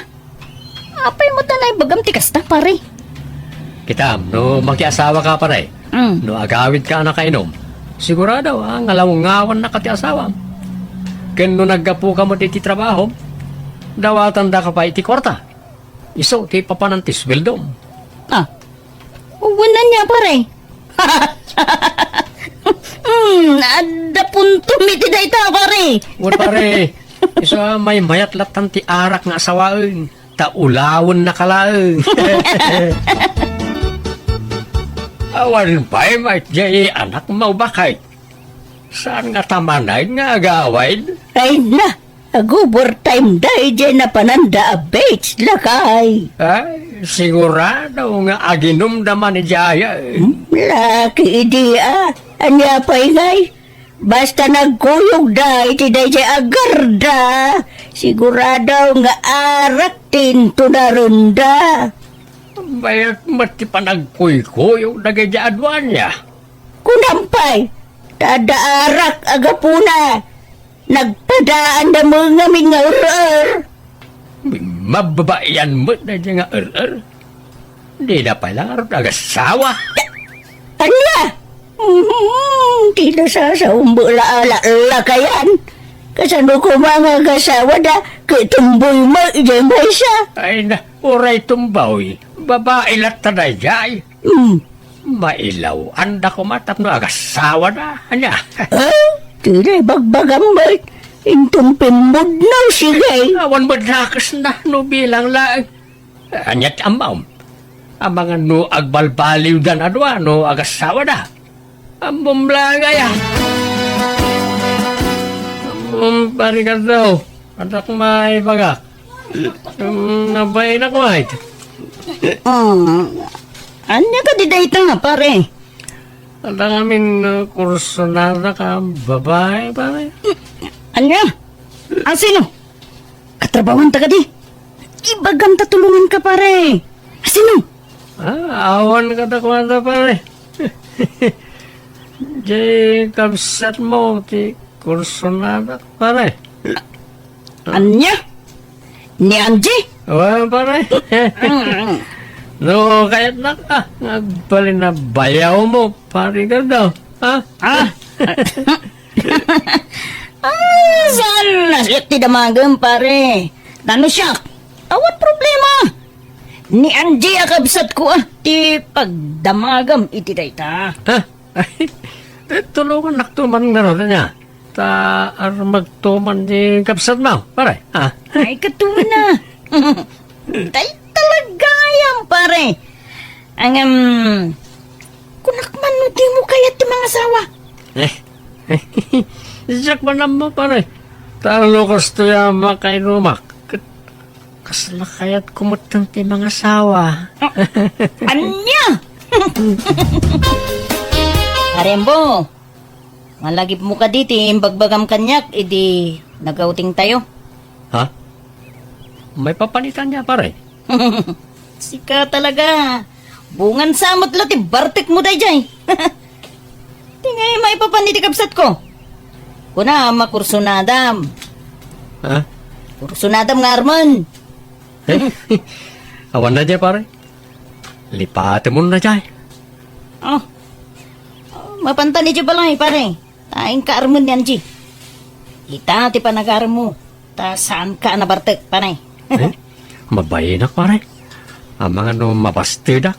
apay mo tanay bagam ti kasta pare. Kitam, no makiasawa ka, pare. No agawid ka na kainom. Sigurado, ngalangawan na ka ti asawa. Ken no naggapu ka mo ti trabaho, dawatan da ka pa iti kwarta. Iso, ti papanantis wildom. Ah, wala niya pare. Ada punto miti da ita pare. Wan pare, isa may mayat latan ti arak nga asawain. Ta ulawon na kalaeng. Awan pa'y may jay anak mo bakay. Saan nga tamanay nga agawid? Ay na, agubor time day dyan na pananda a beach lakay. Ay, sigurado nga aginom naman ni Jaya. Laki idea, anya pa ingay. Basta nagkuyog da, iti day dyan agarda. Sigurado nga arak tinto na runda. Bayak mati pa nagkuy-kuy nagayadwan niya. Kunampay, tada arak agapuna. Nagpadaan na mga nga urur. Mababayan mo na dyan nga Di na pala nagasawa. Anya? Di na sa umbula-ala kayan. Kasano ko mga kasawa na kitumboy mo ijay mo siya. Ay na, uray tumbaw. Babae lat na jay. Mailaw, anda ko matap no agasawa na. Anya? Tira bagbagam ba? Intong pimbod na sige. Awan mo nakas na no bilang lang. Anyat amam. Ang mga no agbalbaliw dan adwa no agasawa na. Ang bumlangay pari ka daw. Anak may bagak. Nabay na kuwait. Anya ka di dayta nga pare? Alam amin kurso na ka babae pare. Anya? Sino? Katrabawan ta ka di? Ibagam tatulungan ka pare. Sino? Awan ka na kumanda pare. Jay kabsat mo ti kurso na pare. Anya? Ni Angie? Awan pare. No, kahit na ka. Nagbali na bayaw mo. Pari ka daw. Ha? Saan nasit ti damagam pare? Tano siya? Awat problema? Ni Angie akabsat ko ti pagdamagam iti dayta. Ha? Ay, tulungan naktuman nga ron niya. Ta ar magtuman di kapsat mo, pare. Ah. Ay, katuwa na. Tay talaga yan, pare. Ang, kunakman mo di mo kaya ti mga asawa. Siyak man mo, pare. Talo ko ya makainumak. Kasla kaya't kumutang ti mga asawa. Anya? Arembo, malagip mo ka dito, imbagbagam kanyak, edi nagauting tayo. Ha? May papalitan niya, pare. Sika talaga. Bungan samot lati, bartek mo day jay. Tingay may papaniti kapsat ko. Kuna, makursunadam. Ha? Kursunadam nga Arman. Awan na dyan, pare. Lipatin mo na dyan. Oh. Mapanta ni balay, pare. Taing ka Arman yan, Ji. Ita, ti panagar mo. Ta saan ka na bartek, pare. Mabayinak, pare. Ang mga no mabastidak.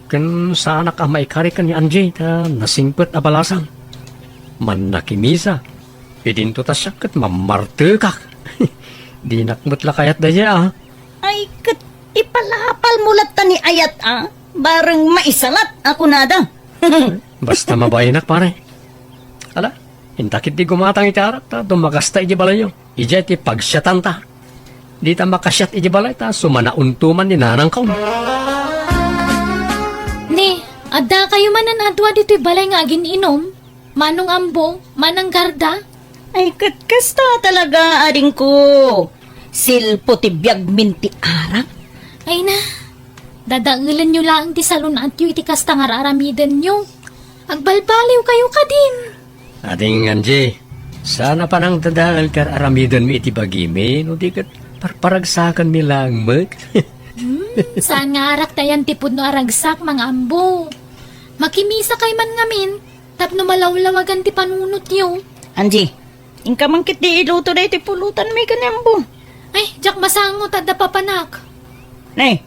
Kan sana ka maikari ka ni Angie ta nasingpet abalasan. Man nakimisa. Idinto ta siya kat mamarte ka. Di nakmut lakayat da siya, ah. Ay, kat ipalapal mulat ta ni Ayat, ah. Barang maisalat ako nada. Basta mabayinak, pare. Ala, hintakit di gumatang itarak ta, dumagasta iji balay yo. Ija ti pagsyatan ta. Di ta makasyat iji balay ta, sumanauntuman ni nanang kaon. Ni, adda kayo manan adwa dito'y balay nga agin inom. Manong ambo, manang garda. Ay, kat kasta talaga, ading ko. Silpo ti biyag minti arak. Ay na, dadangilan nyo lang ti salon at yu iti kasta nga aramidan nyo. Agbalbaliw kayo ka din. Ating Angie, sana pa nang tadaan kar aramidan mi iti bagime, no di kat parparagsakan mi lang mag. Saan nga arak tayan tipod no aragsak mga ambo. Makimisa kay man ngamin, tapno malawlawagan ti panunot yo. Anji, ingka mangkit di iluto na iti pulutan may kanembo. Ay, jak masangot at papanak. Nay,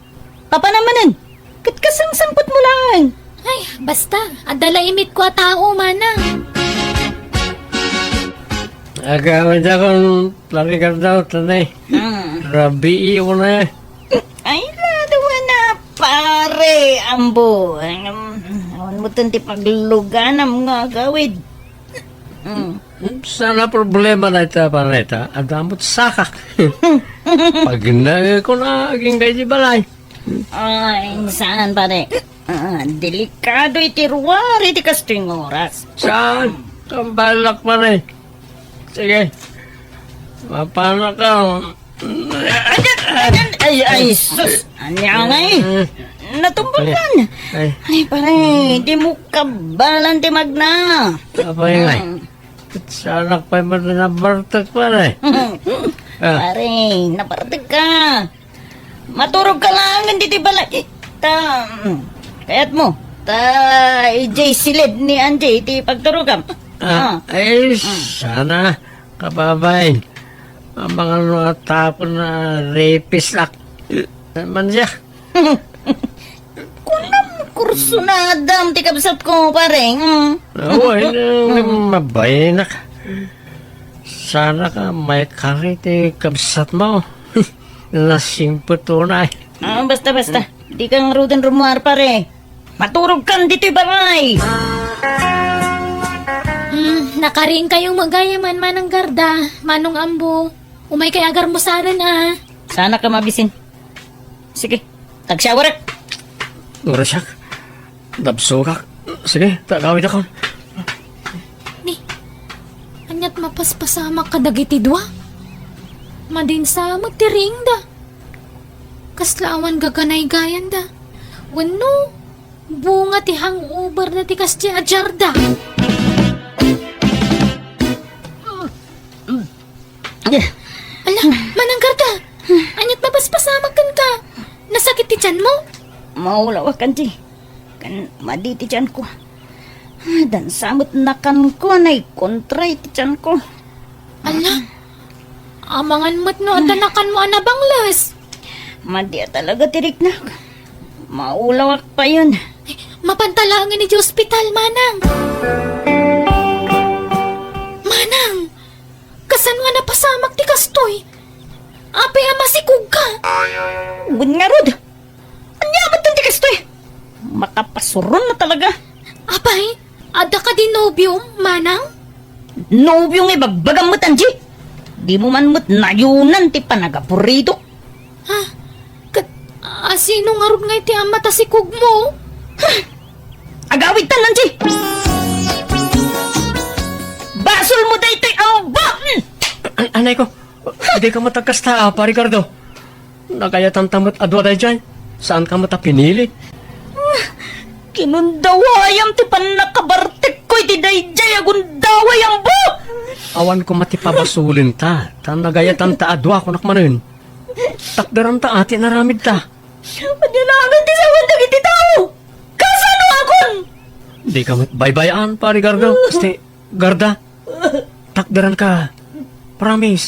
papa namanan. Kat kasang-sangkot mo lang. Ay, basta, adala imit ko a tao manang. Agawin akong larigar daw, tanay. Rabi iyo na. Ay, ladawa na, pare, ambo. Awan mo tanti paglugan ang mga gawid. Sana problema na ita pa na ita. Adamot sakak. Pag na ko na aging kayo di balay. Ay, saan, pare? Delikado iti ruwar, iti kasting oras. Saan? Kambalak pa rin. Sige. Mapana ka. Ay, sus! Anya nga eh. Natumbalan. Ay, pare, di mo kabalan ti magna. Apa yung ay? Sana pa yung nabartag pa rin. Pare, napartig ka. Maturog ka lang, hindi ti balay. Kaya't mo. Ijay silid ni Anjay, ti pagturugam. Ay, sana kababayin. Ang mga tapon na rapist lak. Man siya. Kunam kursunadam ti kabsat ko, pare. Ay, mabayinak. Sana ka may karite kabsat mo. Nasimpo tunay. Basta. Di kang rudan rumuar, pare. Maturog kan dito'y balay. Nakaring kayong magayaman manang garda, manong ambo. Umay kay agar mo saran ah. Sana ka mabisin. Sige, tagsyawarak. Urasyak. Dabsokak. Sige, tagawid ako. Ni, anyat mapaspasama ka dagiti dua. Madin sa magtiring da. Kaslawan gaganay gayan da. Wano, bunga ti hangover na ti kasya ajarda. Ala, manang garda. Anyat mapaspasama kan ka. Nasakit ti tiyan mo? Maulawa kan ti. Kan maditi tiyan ko. Dan samot na kan ko na kontray ti tiyan ko. Ala, amangan mo't no at anakan mo anabanglas. Madi talaga tirik na. Maulawak pa yun. Mapantalangan ni di ospital manang. toy. Apay masikog ka. Uwan nga, Rod. Anya ba't ang tikas to eh? Matapasuron na talaga. Apay, ada ka din nobyo, manang? Nobyong ibagbagang mo, Tanji. Di mo man mo't nayunan ti panagapurido. Ha? Sino nga ron nga iti ang matasikog mo? Agawid tan, Tanji. Basol mo da ito'y ang bakn! Anay ko, hindi ka matagkasta, pa Ricardo. Nagayatan tamot adwa tayo dyan. Saan ka mata pinili? Kinundawayam ti panakabartik ko iti dayjay agundawayam bo! Awan ko matipabasulin ta. Nagayatan ta adwa ko nakmanin. Takdaran ta ati naramid ta. Padilangan ti sawan dagiti tao! Kasano akon? Di ka matbaybayan, pa Ricardo. Kasi, Garda, takdaran ka. Promise.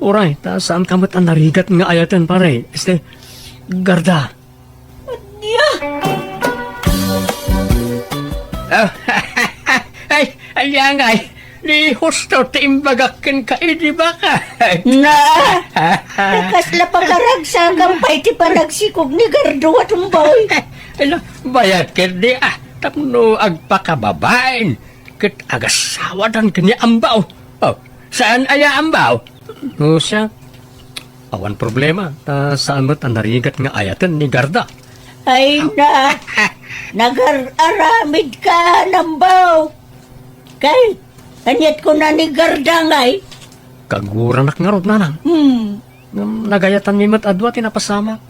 Uray, ta saan ka mat ang narigat nga ayatan, pare? Este, Garda. Ay, ayan ay. Ni husto tiimbagakin ka, di ba ka? Na! Kasla pakaragsa gampay ti panagsikog ni Gardo at umboy. Ala, bayat ka di tapno agpakababain. Kit agasawadan ka ni ambaw. Oh, saan aya ambaw? No siya. Awan problema. Saan mo't ang narigat nga ayatan ni Garda? Ay na! Nag-aramid ka, nambaw. Kay, anyat ko na ni Garda ngay. Kaguranak nga rod nanang. Nagayatan mi mat adwa tinapasamak.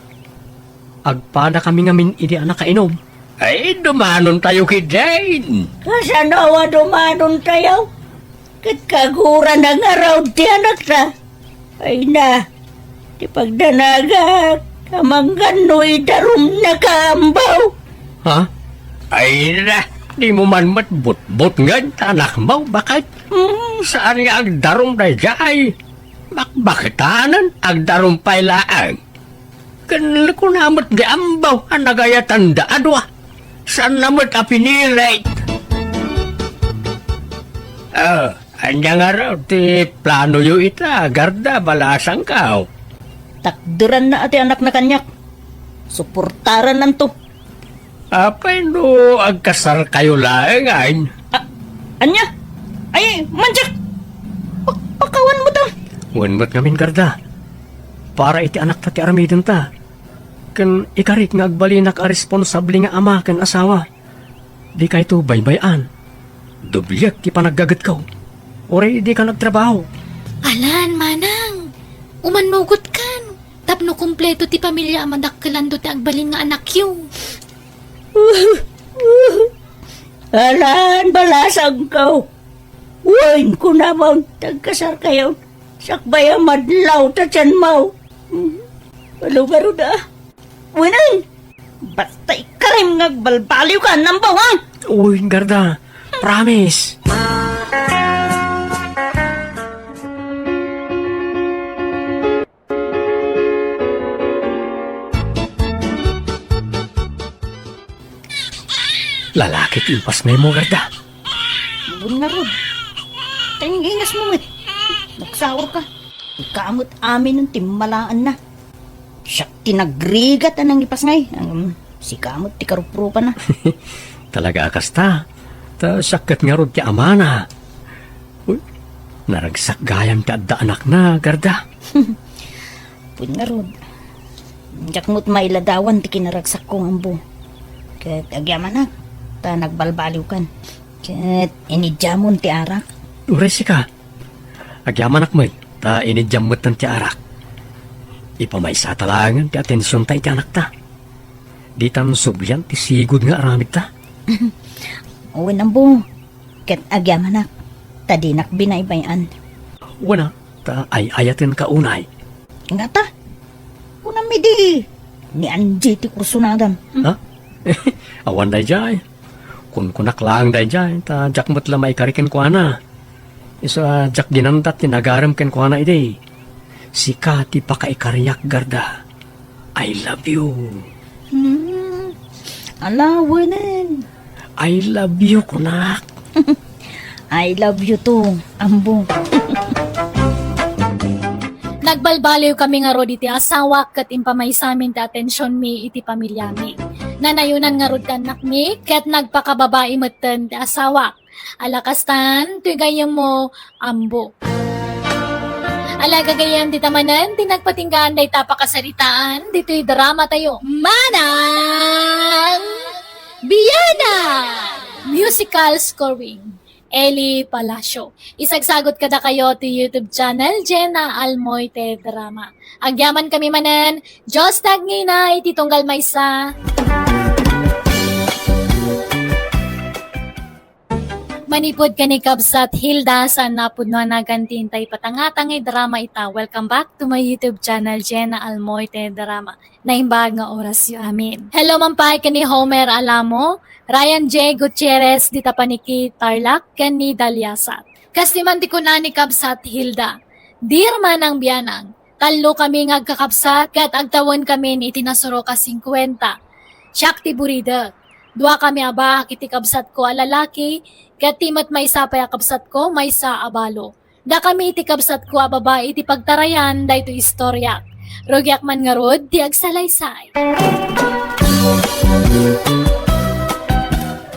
Agpada kami nga min idi anak kainom. Ay, dumanon tayo kay Jane. Kasanawa dumanon tayo. Kat kagura na nga raw di anak na. Ay na, di pagdanaga, kamanggan darum na kaambaw. Ha? Ay na, di mo man matbut-but nga anak mo. Bakit? Saan nga ang darum na jay? Bakitanan ang darum pailaan. Kanila ko namot di ambaw ang nagayatan da adwa. Saan namot apinilit? Anya nga raw, ti plano yu ita, Garda, balasang ka. Takduran na ati anak na kanyak. Suportaran nanto. Apay no, agkasar kayo laengain. Anya? Ay, manjak! Pakawan mo ta. Wanmat ngamin, Garda. Para iti anak ta ti aramidin ta. Kan ikarit nga agbalinak a responsable nga ama kan asawa. Di ka ito baybayan. Dubliak ti panaggagat ko. Ore di ka nagtrabaho. Alan, manang. Umanugot kan. Tapno kumpleto ti pamilya amadakkelan do ti agbalin nga anak yu. Alan, balasang ko. Uwain ko naman. Tagkasar kayo. Sakbaya madlaw ta tiyan mo. Balo-baro da. Uwanan. Basta ikarim ngagbalbaliw ka. Nambaw ha? Uy, Garda. Promise. Lalaki impas mo, Garda. Bun nga rod. Tingingas mo mit. Nagsaur ka. Ikamot amin ng timmalaan na. Siya tinagrigat anang ipas ngay. Si kamot ti karuprupa na. Talaga akas ta. Ta sakit nga rod ti amana. Uy, naragsak gayam ti adda anak na, Garda. Bun nga rod. Jakmot mailadawan ti kinaragsak kong ambo. Kat agyaman na. Ta nagbalbaliw kan. Kat inidyamon ti arak. Uresi ka. Agyaman akmoy. Ta inidyamot ng ti arak. Ipamaysa talangan ti atensyon ta iti anak ta. Di tan subyan ti sigod nga aramid ta. Uwin ambo. Kat agyaman na. Tadinak binaybayan. Wana, ta ay ayatin ka unay. Nga ta. Unang midi. Ni Angie ti kursunadan. Ha? Awan day jay. Kun kunak lang day jay. Ta jakmat lamay karikin ko ana. Isa jak ginandat tinagaram ken ko ana ide. Sika ti pakaikariyak, Garda. I love you. Alawanan. I love you, kunak. I love you too, ambo. Nagbalbaliw kami nga rod iti asawa kat impamay sa amin ti atensyon mi iti pamilya mi. Nanayunan nga rod kanak mi kat nagpakababae meten ti asawa. Alakastan, tuy gayam mo ambo. Alaga gayam di tamanan, tinagpatinggaan day tapakasaritaan, dito'y drama tayo. Manang Biyana! Musical scoring. Eli Palacio. Isagsagot kada kayo to YouTube channel, Jenna Almoite Drama. Agyaman kami manan, Diyos tagninay, titunggal maysa. Manipod ka ni Kabsat Hilda sa napod no nagantintay patangatang drama ita. Welcome back to my YouTube channel, Jenna Almoite Drama. Naimbag nga oras yu amin. Hello mampay ka ni Homer Alamo, Ryan J. Gutierrez, dita paniki Tarlac, ken ni Dalyasat. Kastiman di ko na ni Kabsat Hilda. Dear manang biyanang, talo kami nga kakabsat, kat agtawon kami ni itinasuro ka 50. Siyak ti burida. Dua kami aba, kiti kabsat ko alalaki, kat timat may isa pa kabsat ko, may isa abalo. Da kami iti kabsat ko ababa, iti pagtarayan, da ito istoryak. Rogyak man nga rod, ti agsalaysay.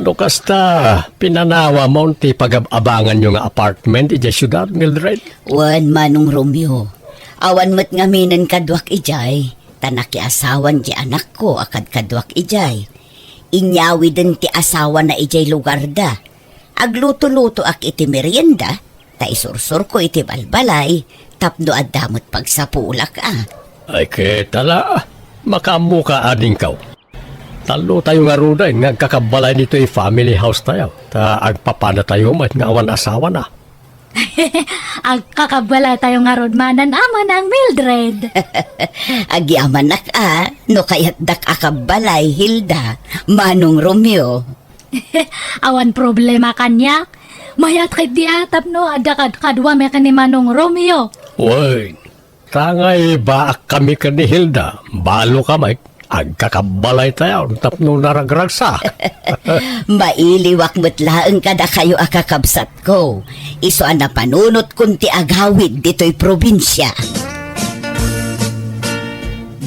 Kasta, pinanawa mo ti pag-abangan yung apartment iti syudad, Mildred. Wan manong Romeo. Awan mo't ngaminan kadwak ijay. Tanaki asawan di anak ko akad kadwak ijay. Inyawi din ti asawa na ijay lugar da. Agluto-luto ak iti merienda, ta isursur ko iti balbalay, tapno addamot pagsapulak Ay ketala, makamuka ading kaw. Talo tayo nga ruday, nagkakabalay nito yung family house tayo. Ta agpapada tayo mat nga awan asawa na. Ang kakabala tayo nga rod manan ama ng Mildred. Agyamanak no kayat dak akabalay Hilda, manong Romeo. Awan problema kanya. Mayat kay di atap no, adakad kadwa me ni manong Romeo. Uy, tangay ba kami ka ni Hilda? Balo kamay, agkakabalay tayo, tapno naragragsak. Mailiwak mo't laeng kada kayo akakabsat ko. Iso na panunot kunti agawid dito'y probinsya.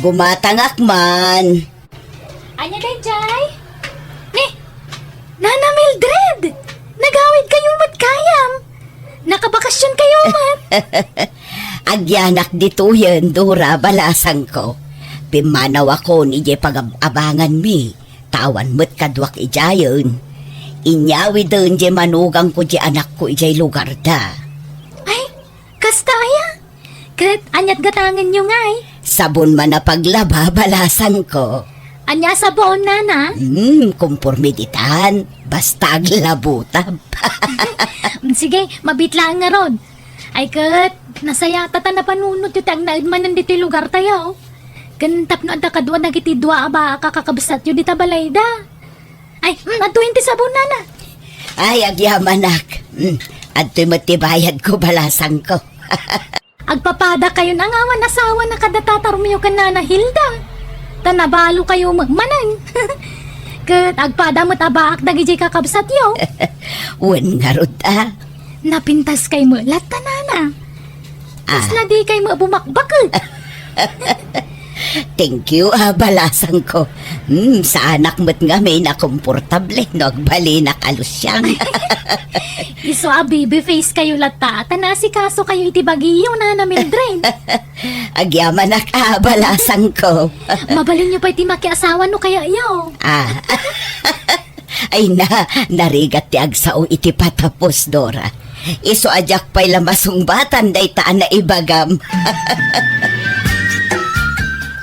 Gumatangak man. Anya day, Jay? Ni, Nana Mildred! Nagawid kayo mat kayam! Nakabakasyon kayo mat! Agyanak dito yan, Dora, balasang ko. Pimanaw ako ni Jay pag-abangan mi. Tawan mo't kadwak ijayon. Inyawi doon Jay manugang ko Jay anak ko ijay lugar da. Ay, kastaya! Kat anyat gatangan nyo ngay. Sabon man na paglaba, balasang ko. Anya sa buon nana? Kumpormiditan. Basta aglabutab. Sige, mabitlaan nga ron. Ay kat, nasaya tata na panunod yung tag naidmanan dito yung lugar tayo. Gantap no adda kadwa nagiti dua aba kakakabsat yun dita balayda. Ay, at 20 sabon nana. Ay, agyamanak. At tumatibayad ko balasang ko. Agpapada kayo ng awan asawa na kadatatarmiyo ka nana Hilda. Tanabalo kayo magmanan. Kat agpada mo't abaak dagijay kakabsat yo. Wen nga rod Napintas kay mo lata nana. Isla di kay mo bumakbakal. Thank you, balasang ko. Sa anak mo't nga may nakomportable, no, agbali na kalusyang. Iso baby face kayo lata, tanasi kaso kayo itibagiyo na Mildred. Agyamanak, balasang ko. Mabalin niyo pa iti makiasawa no kaya iyo. Ay narigat ti agsao iti patapos, Dora. Iso ajak pa'y lamasungbatan day taan na ibagam.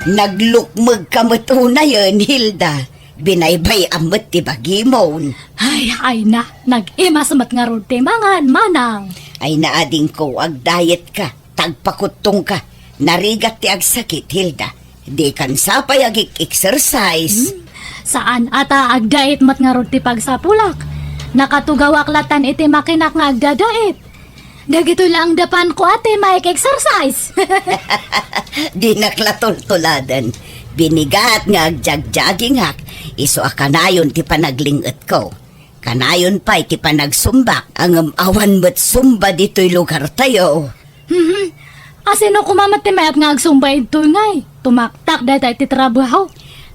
Naglukmag kamot una yun, Hilda. Binaybay amot ti bagimon. Ay na, nag-imas mat nga ron mangan manang. Ay naading ko, ag-diet ka, tagpakutong ka. Narigat ti agsakit, Hilda. Di kan sapay ag-exercise. Saan ata ag-diet mat nga ron pagsapulak? Nakatugawak latan iti makinak nga agdadait. Dagito lang dapan ko ate maik-exercise. Di naklatultuladan. Binigat nga agjag-jogging hak. Iso akanayon ti panaglingot ko. Kanayon pa iti panagsumbak. Ang awan mo't sumba dito'y lugar tayo. Asino kumamat ti mayat nga agsumbay ito ngay. Tumaktak dahil tayo titrabaho.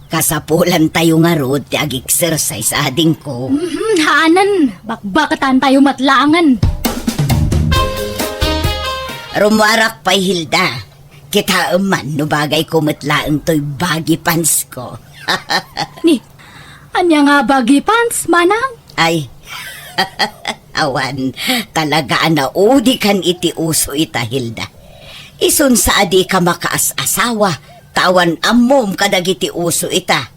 Kasapulan tayo nga rod ti ag-exercise ading ko. Haanan, bakbakatan tayo matlaangan. Rumuarak pa'y Hilda. Kita man no bagay ko matlaang to'y bagi pants ko. Ni, anya nga bagi pants, manang? Ay, awan, talaga anaudi kan iti uso ita Hilda. Isun sa adi ka makaas-asawa, tawan amom kadagiti uso ita.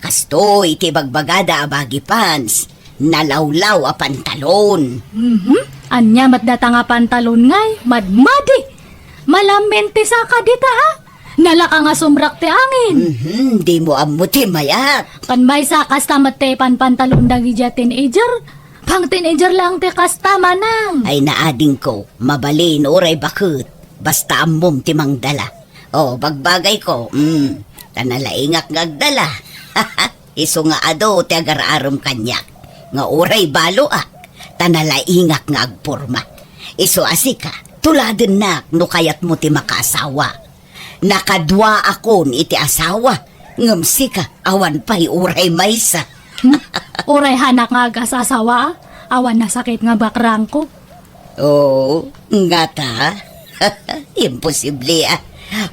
Kasto iti bagbagada a bagi pants, nalawlaw a pantalon. Anya matdata nga pantalon ngay, madmadi. Malamente sa kadita ha. Nalaka nga sumrak ti angin. Di mo amuti mayat. Kan may sa kastamat te pantalon dagi dya teenager. Pang teenager lang te kastama nang. Ay naading ko, mabalin oray bakit. Basta amom ti mangdala. O, bagbagay ko, tanalaingak ngagdala. Iso nga ado ti agar-arom kanyak. Nga oray balo tanalaingak nga agporma. Iso asika, tuladen nak no kayat mo ti makaasawa. Nakadwa akon iti asawa. Ngamsi ka, awan pa'y uray maysa. Uray hanak nga agasasawa. Awan na sakit nga bakrang ko. Oo, nga ta. Imposible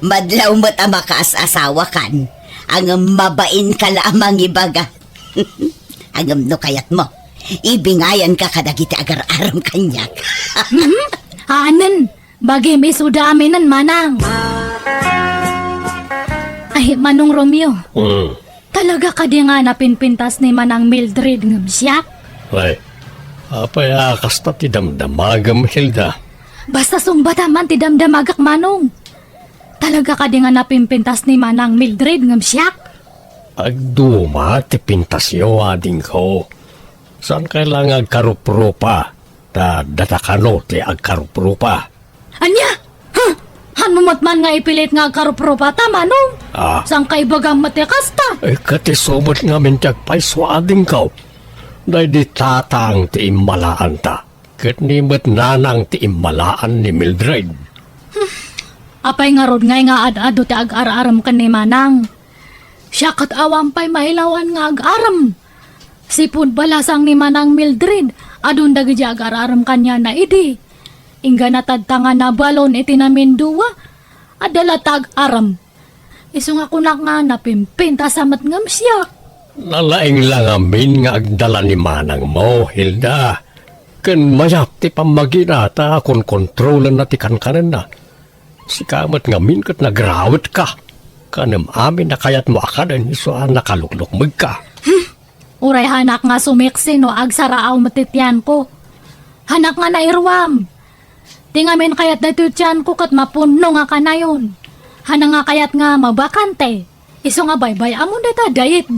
Madlaw mo't ang makaasawa kan. Ang mabain ka lamang ibaga. Ang no kayat mo. Ibingayan ka kadagiti agar-aram kanyak. Hanan, bagay may sudaminan manang. Ay, Manong Romeo. Talaga ka di nga napinpintas ni Manang Mildred ng siya? Ay, apay kasta ti damdamagam, Hilda. Basta sumbata man ti damdamagak Manong. Talaga ka di nga napimpintas ni Manang Mildred ng siya? Agduma ti pintasyo ading ko. Saan kailangan agkaruprupa? Datakano ti agkaruprupa. Anya? Ha? Hanumot man nga ipilit nga karupropa ta Manong? Sang kay bagang matikasta? Ay katisomot nga mintiag paiswading ko. Dahil di tatang ti immalaan ta. Kat nimot nanang ti immalaan ni Mildred. Apay nga rod ngay nga ad-ado ti ag-araram ka ni Manang. Siya kat awang pa'y mahilawan nga ag-aram. Sipod balasang ni Manang Mildred, adun dagi di ag-araram kanya na idi. Ingga natadtanga na balon iti namin duwa, adala tag-aram. Iso nga kunak nga napimpinta sa matngam siya. Nalaing lang amin nga agdala ni manang mo, Hilda. Ken mayap ti pamaginata kung kontrolan na ti kankanan na. Sikamat nga min kat nagrawat ka. Kanam amin na kayat mo akadan iso nakaluklukmag ka. Uray hanak nga sumiksi no agsaraaw matityan ko. Hanak nga nairwam. Tingamin kayat na tutyan ko kat mapuno nga kanayon. Hanak nga kayat nga mabakante. Iso nga baybay amon data diet.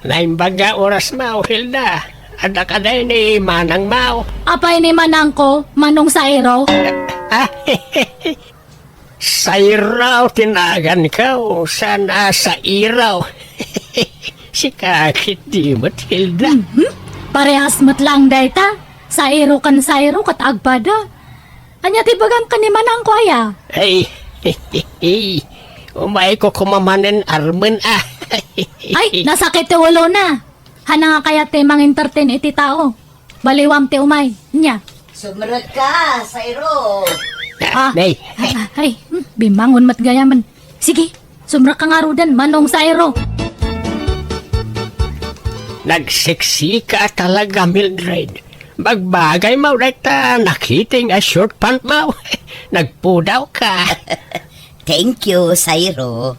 Naimbaga oras mao, Hilda. Ada ka day ni manang mao. Apay ni Manang ko, Manong Sairo. Sa iraw tinagan ka o sana sa iraw. Si kakit di mo't, Hilda. Parehas mat lang dayta. Sairo kan sairo kat agpada. Anya tibagam ka ni Manang ko aya. Ay, umay ko kumamanin armen Ay, nasakit ti ulo na. Hana nga kaya ti mang entertain iti tao. Baliwam ti umay. Nya. Sumunod ka, Sayro. Nay, Ay, bimangon mat gayaman. Sige, sumra ka nga rudan, Manong Sairo. nagseksi ka talaga, Mildred. Magbagay mo rita, nakiting a short pant mo. Nagpudaw ka. Thank you, Sayro.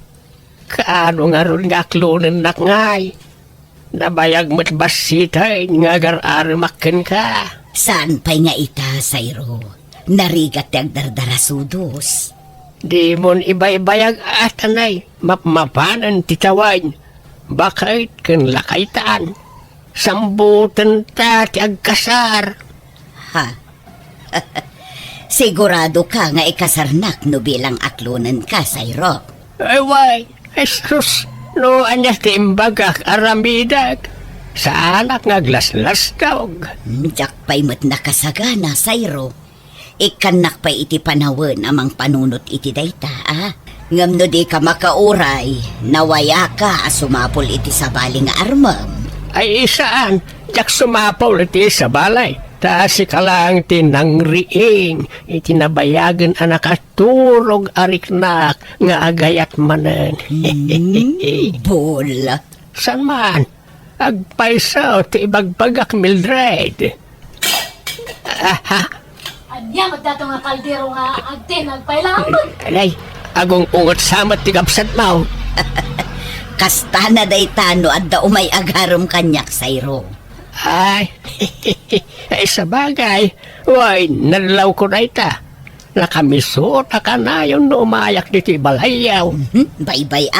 Kaano nga ron nga klunan nak ngay. Nabayag mo't basitay nga gar-armakin ka. Saan pa'y nga ita, Sayro? Narigat yung dardarasudos. Di mon ibay-bayag atanay, mapmapanan titawain. Bakit kan lakaitaan? Sambutan ta ti agkasar. Ha? Sigurado ka nga ikasarnak no bilang aklunan ka, Sayro. Ay, why? Estos, no anyas ti imbagak aramidag. sa anak nga glaslas daw. Jak pa'y mat nakasagana, Sayro. Ikanak pa'y iti panawan amang panunot iti dayta, Ngam no di ka makauray, nawaya ka sumapol iti sabali nga armam. Ay isaan, jak sumapaw iti sa balay. Taas ka lang tinangriing, itinabayagan anak at turog ariknak nga agayat manan. Bola. San man? Agpaisaw ti ibagbagak Mildred. Anya, magdato nga kaldero nga agtin, nagpailangan. Alay, agong ungot samat ti kapsat mo. Kasta na daytano at da umay agarom kanyak, Sayro. Ay, ay sa bagay, way, nalaw ko na ita. Nakamisot na ka na yung umayak dito balayaw. Bye-bye,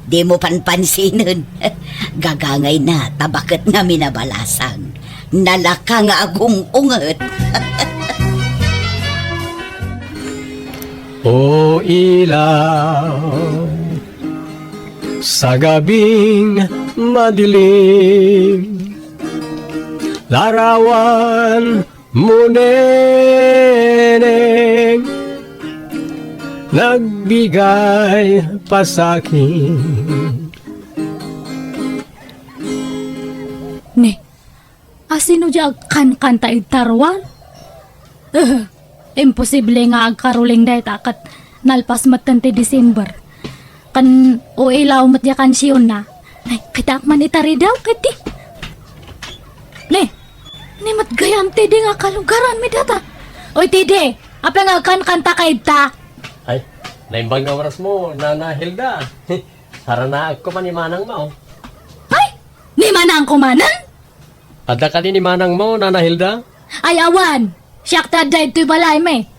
Di mo panpansinin. Gagangay na, tabakat nga minabalasang. Nalaka nga agong unget. O ilaw, sa gabing madilim, larawan mo neneng, nagbigay pa sa'kin. Ni, asino di agkan-kanta itarwan? Imposible nga agkaruling dahi takat nalpas matante December. Kan o ilaw matya kansyon na. Ay, kita man itari daw, kati. Ni matgayam tidi nga kalugaran mi data. Oy tidi, apa nga kan-kanta ka ita? Ay, naimbang na oras mo, Nana Hilda. Harana ako pa ni Manang mo. Ay, ni manang kumanan? Ada ka din ni Manang mo, Nana Hilda? Ay awan, siyak taday ito'y balay me.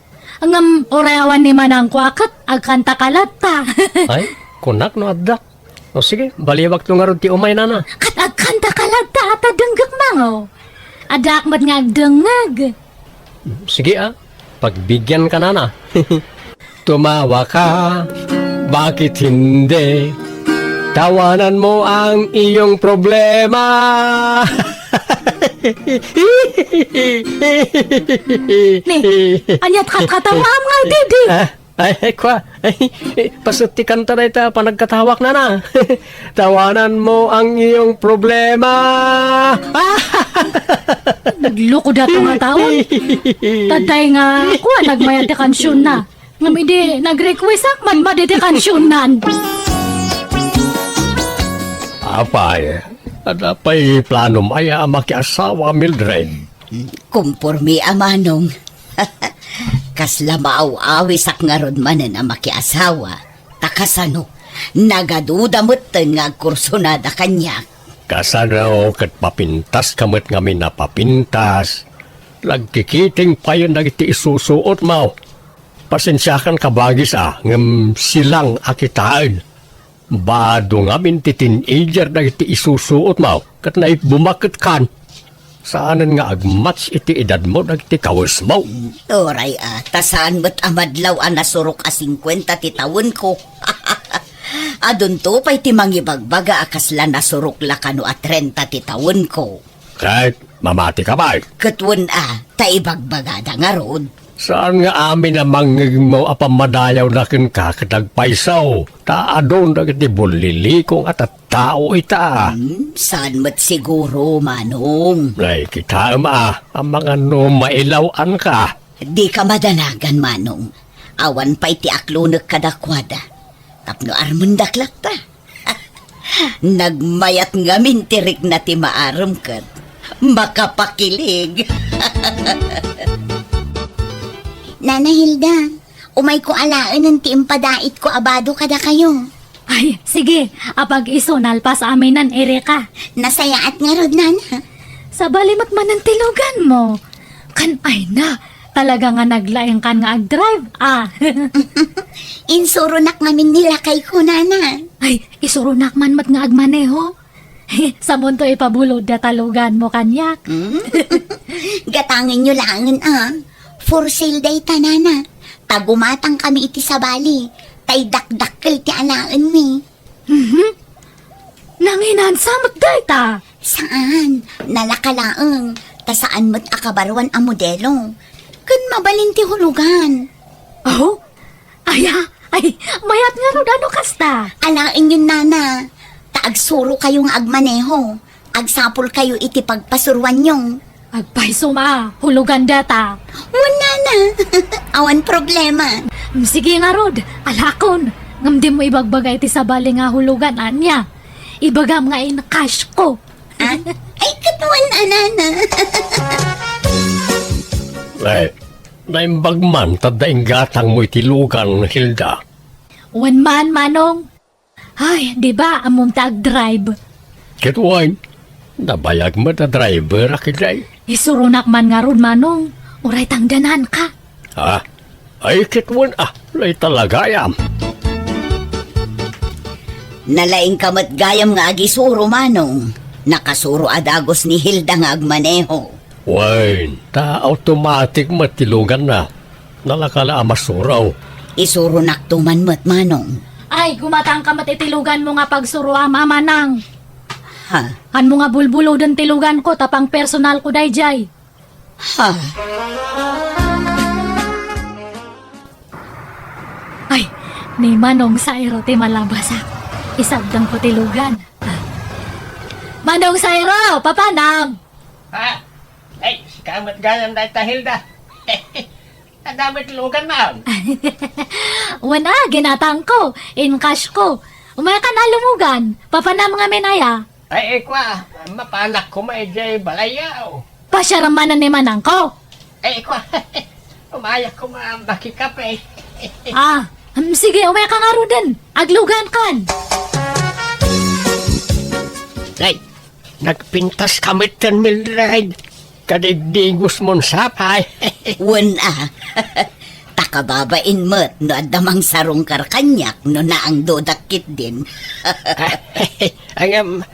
Ang orayawan ni manang kwakat, agkanta kalata. Ay, kunak no adda. O sige, baliwag to nga ron ti umay, Nana. Kat agkanta kalata at adanggak mango. Adakmat nga agdangag. Sige pagbigyan ka, Nana. Tumawa ka, bakit hindi? Tawanan mo ang iyong problema. Anyat katawam nga, Didi. Ay, pasuti kanta na ita, panagkatawak na. Tawanan mo ang iyong problema. Nagloko dato nga taon. Taday nga ako, nagmayad di kansyon na. Ngam hindi, nag-request man madidi kansyonan. Apay, adapay plano maya makiasawa, Mildred. Kumpurmi amanong. Kasla maaw-awisak nga ron manen ang makiasawa. Takasano, nagadudamot nga kursunada kanya. Kasano kat papintas kamot nga minapapintas. Lagkikiting pa yun nagiti isusuot mo. Pasensyakan ka bagis ngam silang akitaan. Bado nga minti teenager nagiti isusuot mo. Kat na bumakit kan. Saanan nga agmatch iti edad mo nagiti kawas mo. Oray tasaan mo't amadlaw nasurok 50 ti taon ko. Adun to pa'y timangibagbaga akasla nasurok lakano 30 ti taon ko. Kahit mamati ka ba? Katwan taibagbagada nga rod. Saan nga amin na mangig mo apamadayaw na kin kakadagpaisaw? Taadon na kiti bulilikong at tao ita. Saan mo't siguro, Manong? Ay, kita ang mga mailawan ka. Di ka madanagan, Manong. Awan pa'y ti aklunak kadakwada. Tapno armundaklak ta. Nagmayat ngamin tirik na ti maaram kat. Makapakilig. Nana Hilda, umay ko alaan ng tiimpadait ko abado kada kayo. Ay, sige, apag iso nalpas aminan Erika. Nasayaat nga rod, Nana. Sa balimat man ang tilugan mo. Kan ay na, talaga nga naglaing kan nga ag-drive, Insurunak ngamin nila kay ko, Nana. Ay, isurunak man mat nga agmaneho. Sa munto ipabulod na talugan mo kanyak. Gatangin nyo langan, For sale day ta, Nana. Tagumatang kami iti sa bali. Tay dakdakkel ti alaan mi. Nanginan samot data. Saan? Nalakalaang. Ta saan mo't akabarwan ang modelo? Kun mabalinti hulugan. Oh? Ay, mayat nga ro ano kasta. Alain yun, nana. Taagsuro kayong agmaneho. Agsapol kayo iti pagpasuruan yung. Agpay suma, hulugan data. Wala na. Awan problema. Sige nga rod, alakon. Ngam di mo ibagbagay ti sabali nga hulugan anya. Ibagam nga in cash ko. Ah? Ay, katuan, anana. Naimbag man, tadaing gatang mo itilugan, Hilda. One man, manong. Ay, di ba, among tag-drive. Kituwain, nabayag mo na driver, akiday. Isurunak man nga ron, manong. Uray tangdanan ka. Ha? Ay, kituwan, lay talaga yam. Nalaing kamat gayam nga agisuro, manong. Nakasuro adagos ni Hilda nga agmaneho. Wain, automatic matilugan na. Nalakala amasuraw. Isuro naktuman mo't, manong. Ay, gumatang ka matitilugan mo nga pagsuruha, mamanang. Ha? Han mo nga bulbulo den tilugan ko, tapang personal ko dayjay. Ha? Ay, ni Manong Sairo ti malabasa. Isagdang ko tilugan. Manong Sairo, papanam! Ha? Ay, kamat ganyan dahil Hilda. Nadamit lugan na. Wana, ginatang ko. In cash ko. Umaya ka na lumugan. Papanam nga menaya. Ay, ikwa, mapanak ko maijay balayaw. Pasyaramanan ni Manang ko. Ay, ikwa, umayak ko makikape. Sige, umaya ka nga ro din. Aglugan kan. Ay, nagpintas kami 10 Mildred. Kadigdigos mong sapay. Wala. Takababain mo't no adamang sarong karkanyak no na ang dodakit din. Ang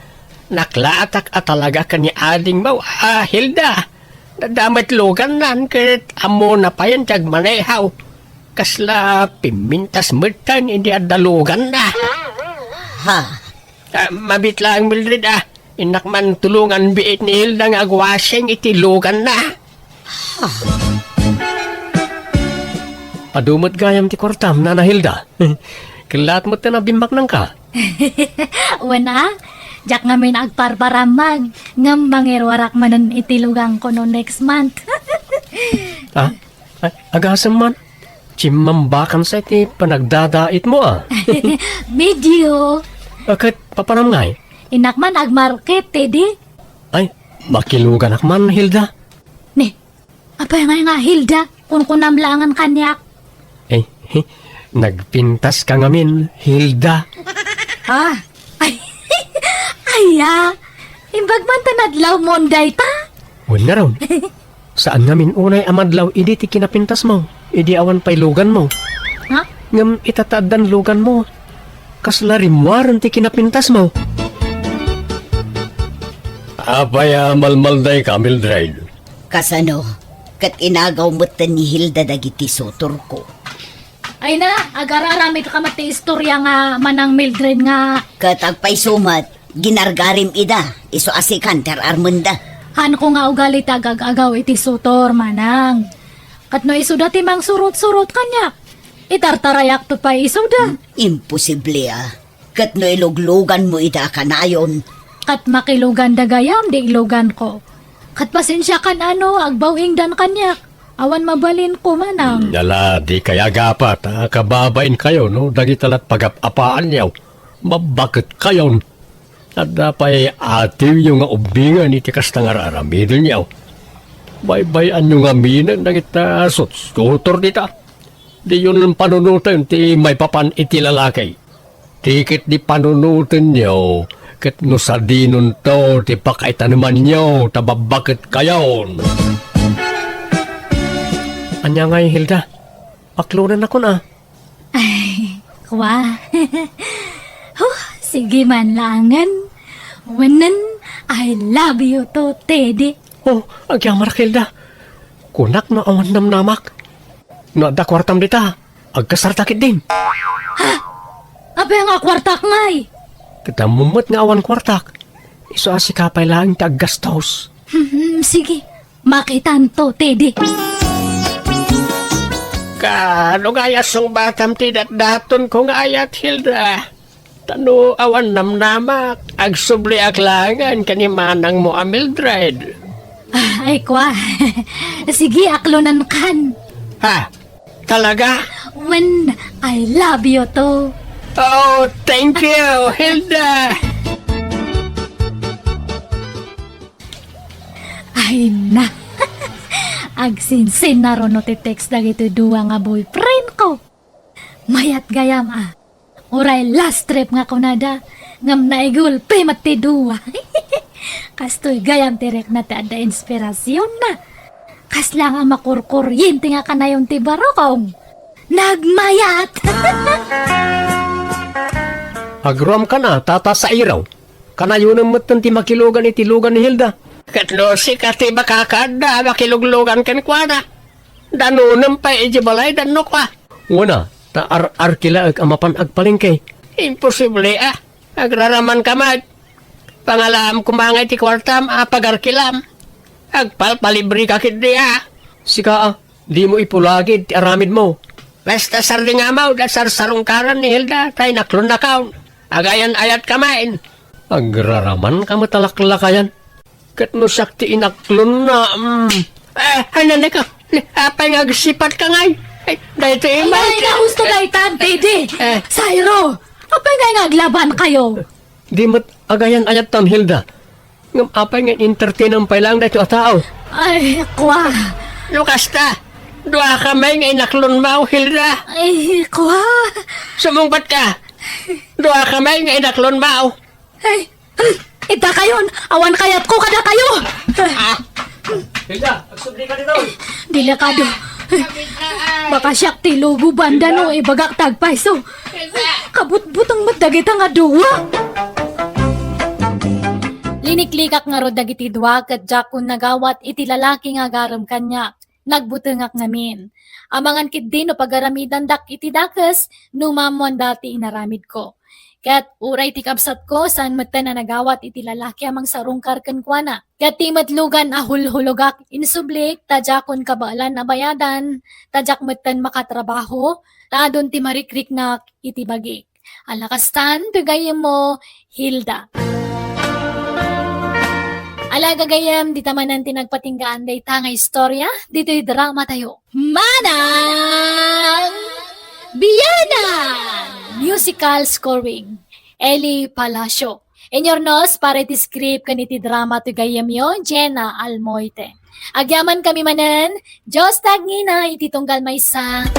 naklaatak at talaga ka ni ading mo, Hilda. Nadamit lugan nan kahit amo na pa yan tiyag manehaw. Kasla pimintas mertan hindi adalugan na. Ha? Mabit lang Mildred Inakman tulungan biit ni Hilda nga agwaseng itilugan na. Padumot gayam ti kortam na Hilda. Kilat mo na bimbak nang ka. Wana, jak nga may nagparparamag. Ngam mangirwarak manan itilugan ko no next month. Agasam man. Chimambakan sa iti panagdadait mo Medyo. Bakit papanam ngay? Inakman agmarket, tedi. Ay, makilugan akman, Hilda. Ne, apay nga Hilda, kung kunamlangan kanyak. Eh, nagpintas ka ngamin, Hilda. Ay, imbag man tanadlaw monday ta. Wala raw. Saan ngamin unay amadlaw, idi ti kinapintas mo. Idi awan pa'y lugan mo. Ha? Ngam itataadan lugan mo. Kasla rimwaran ti kinapintas mo. Apaya malmalday ka, Mildred. Kasano? Kat inagaw mo't ni Hilda dagiti sotor ko. Ay na, agararami ka mati istorya nga manang Mildred nga. Kat agpay sumat, ginargarim ida, iso asikan ter armunda. Han ko nga ugali tagag-agaw iti sutor manang. Kat no isuda timang surot-surot kanya. Itartarayak to pa isuda. Imposible Kat no iluglugan mo ida kanayon. Kat makilugan dagayam di ilugan ko. Kat pasensya kan agbawing dan kanyak. Awan mabalin ko manang. Yala, di kaya gapat, kababain kayo, no? Dagitalat pag-apaan niyaw. Mabakit kayo. At dapay ativ yung nga ubingan iti kastang araramidin niyaw. Baybayan yung aminan na kita sutor dita. Di yun ang panunutin ti may papan iti lalaki. Tikit di panunutin niyaw. Kat no sa dinon to, ti pakaitan naman niyo, tababakit kayon. Anya nga Hilda, paklunan ako na. Ay, kwa. Sige man langan. Wanan, I love you to, Teddy. Oh, agyamar Hilda. Kunak na awan namnamak. No ada kwartam dita, agkasartakit din. Apa nga kwartak ngay? Kita mumot nga awan kwartak. Iso si kapay lang taggastos. Sige, makitan to, Teddy. Kano gaya song batam tidat daton kong ayat Hilda. Tano awan namnamak, agsubli aklangan kanimanang mo Mildred. Ay, kwa. Sige, aklonan kan. Ha? Talaga? When I love you to. Oh, thank you, Hilda. Ay na. Agsinsin na ron no ti-text na ito duwa nga boyfriend ko. Mayat gayam Uray last trip nga kunada. Ngam na igulpe mati duwa. Kastoy gayam tirek na ada inspirasyon na. Kasla nga makurkuryente nga kanayon ti barokong. Nagmayat! Agram ka na, tata sa iraw. Kanayo naman ti makilugan itilugan ni Hilda. Katlo si kati makakada, makiluglugan kan kwa na. Danunam pa ijibalay, dano kwa. Una, ta arkila ag amapan agpalingkay. Imposible Agraraman ka mag. Pangalam kumangay ti kwartam, pagarkilam. Agpalpalibre ka kindi Sika di mo ipulagid ti aramid mo. Basta sarding amaw, da sarsarungkaran ni Hilda, tay naklon na kaon. Agayan ayat kamain. Agraraman ka matalaklakayan. Kat no sakti inaklon na, nanay ka, apay nga agsipat ka ngay. Dahil ito Ay, na gusto na itan, Teddy! Sairo! Apay nga aglaban kayo! Di mat agayan ayat tam Hilda. Ngam apay nga entertain ang pailang dahil ito tao. Ay, kwa! Lukas ta, dua kamay nga inaklon mo, Hilda. Ay, kwa! Sumungbat ka. Dua kamay nga inaklon mo. Ay, ita kayon! Awan kayat ko kada kayo! Hilda, agsubli ka dito. Delikado. Baka siyak ti lubo banda no ibagak tagpaiso. Kabut-butang matdagita nga duwa. Liniklikak nga ro dagiti duwa ket jakon nagawat iti lalaki nga garam kanya. Nagbutengak ngamin. Amangan kit din no pagaramidan dak iti dakes numamon dati inaramid ko. Kat uray ti kapsat ko saan mata na nagawat iti lalaki amang sarungkar ken kuana. Kat ti matlugan ahulhulogak insublik tajakon kabalan na bayadan, tajak matan makatrabaho, taadon ti marikrik na iti bagik. Alakastan tugayem mo Hilda. Alaga gayam di tamanan ti nagpatinggaan day nga istorya, dito'y drama tayo. Manang Biyanan! Musical scoring. Eli Palacio. Enyornos para iti script kaniti drama to gayam yon, Jenna Almoite. Agyaman kami manen, Diyos tagngina iti tunggal maysa.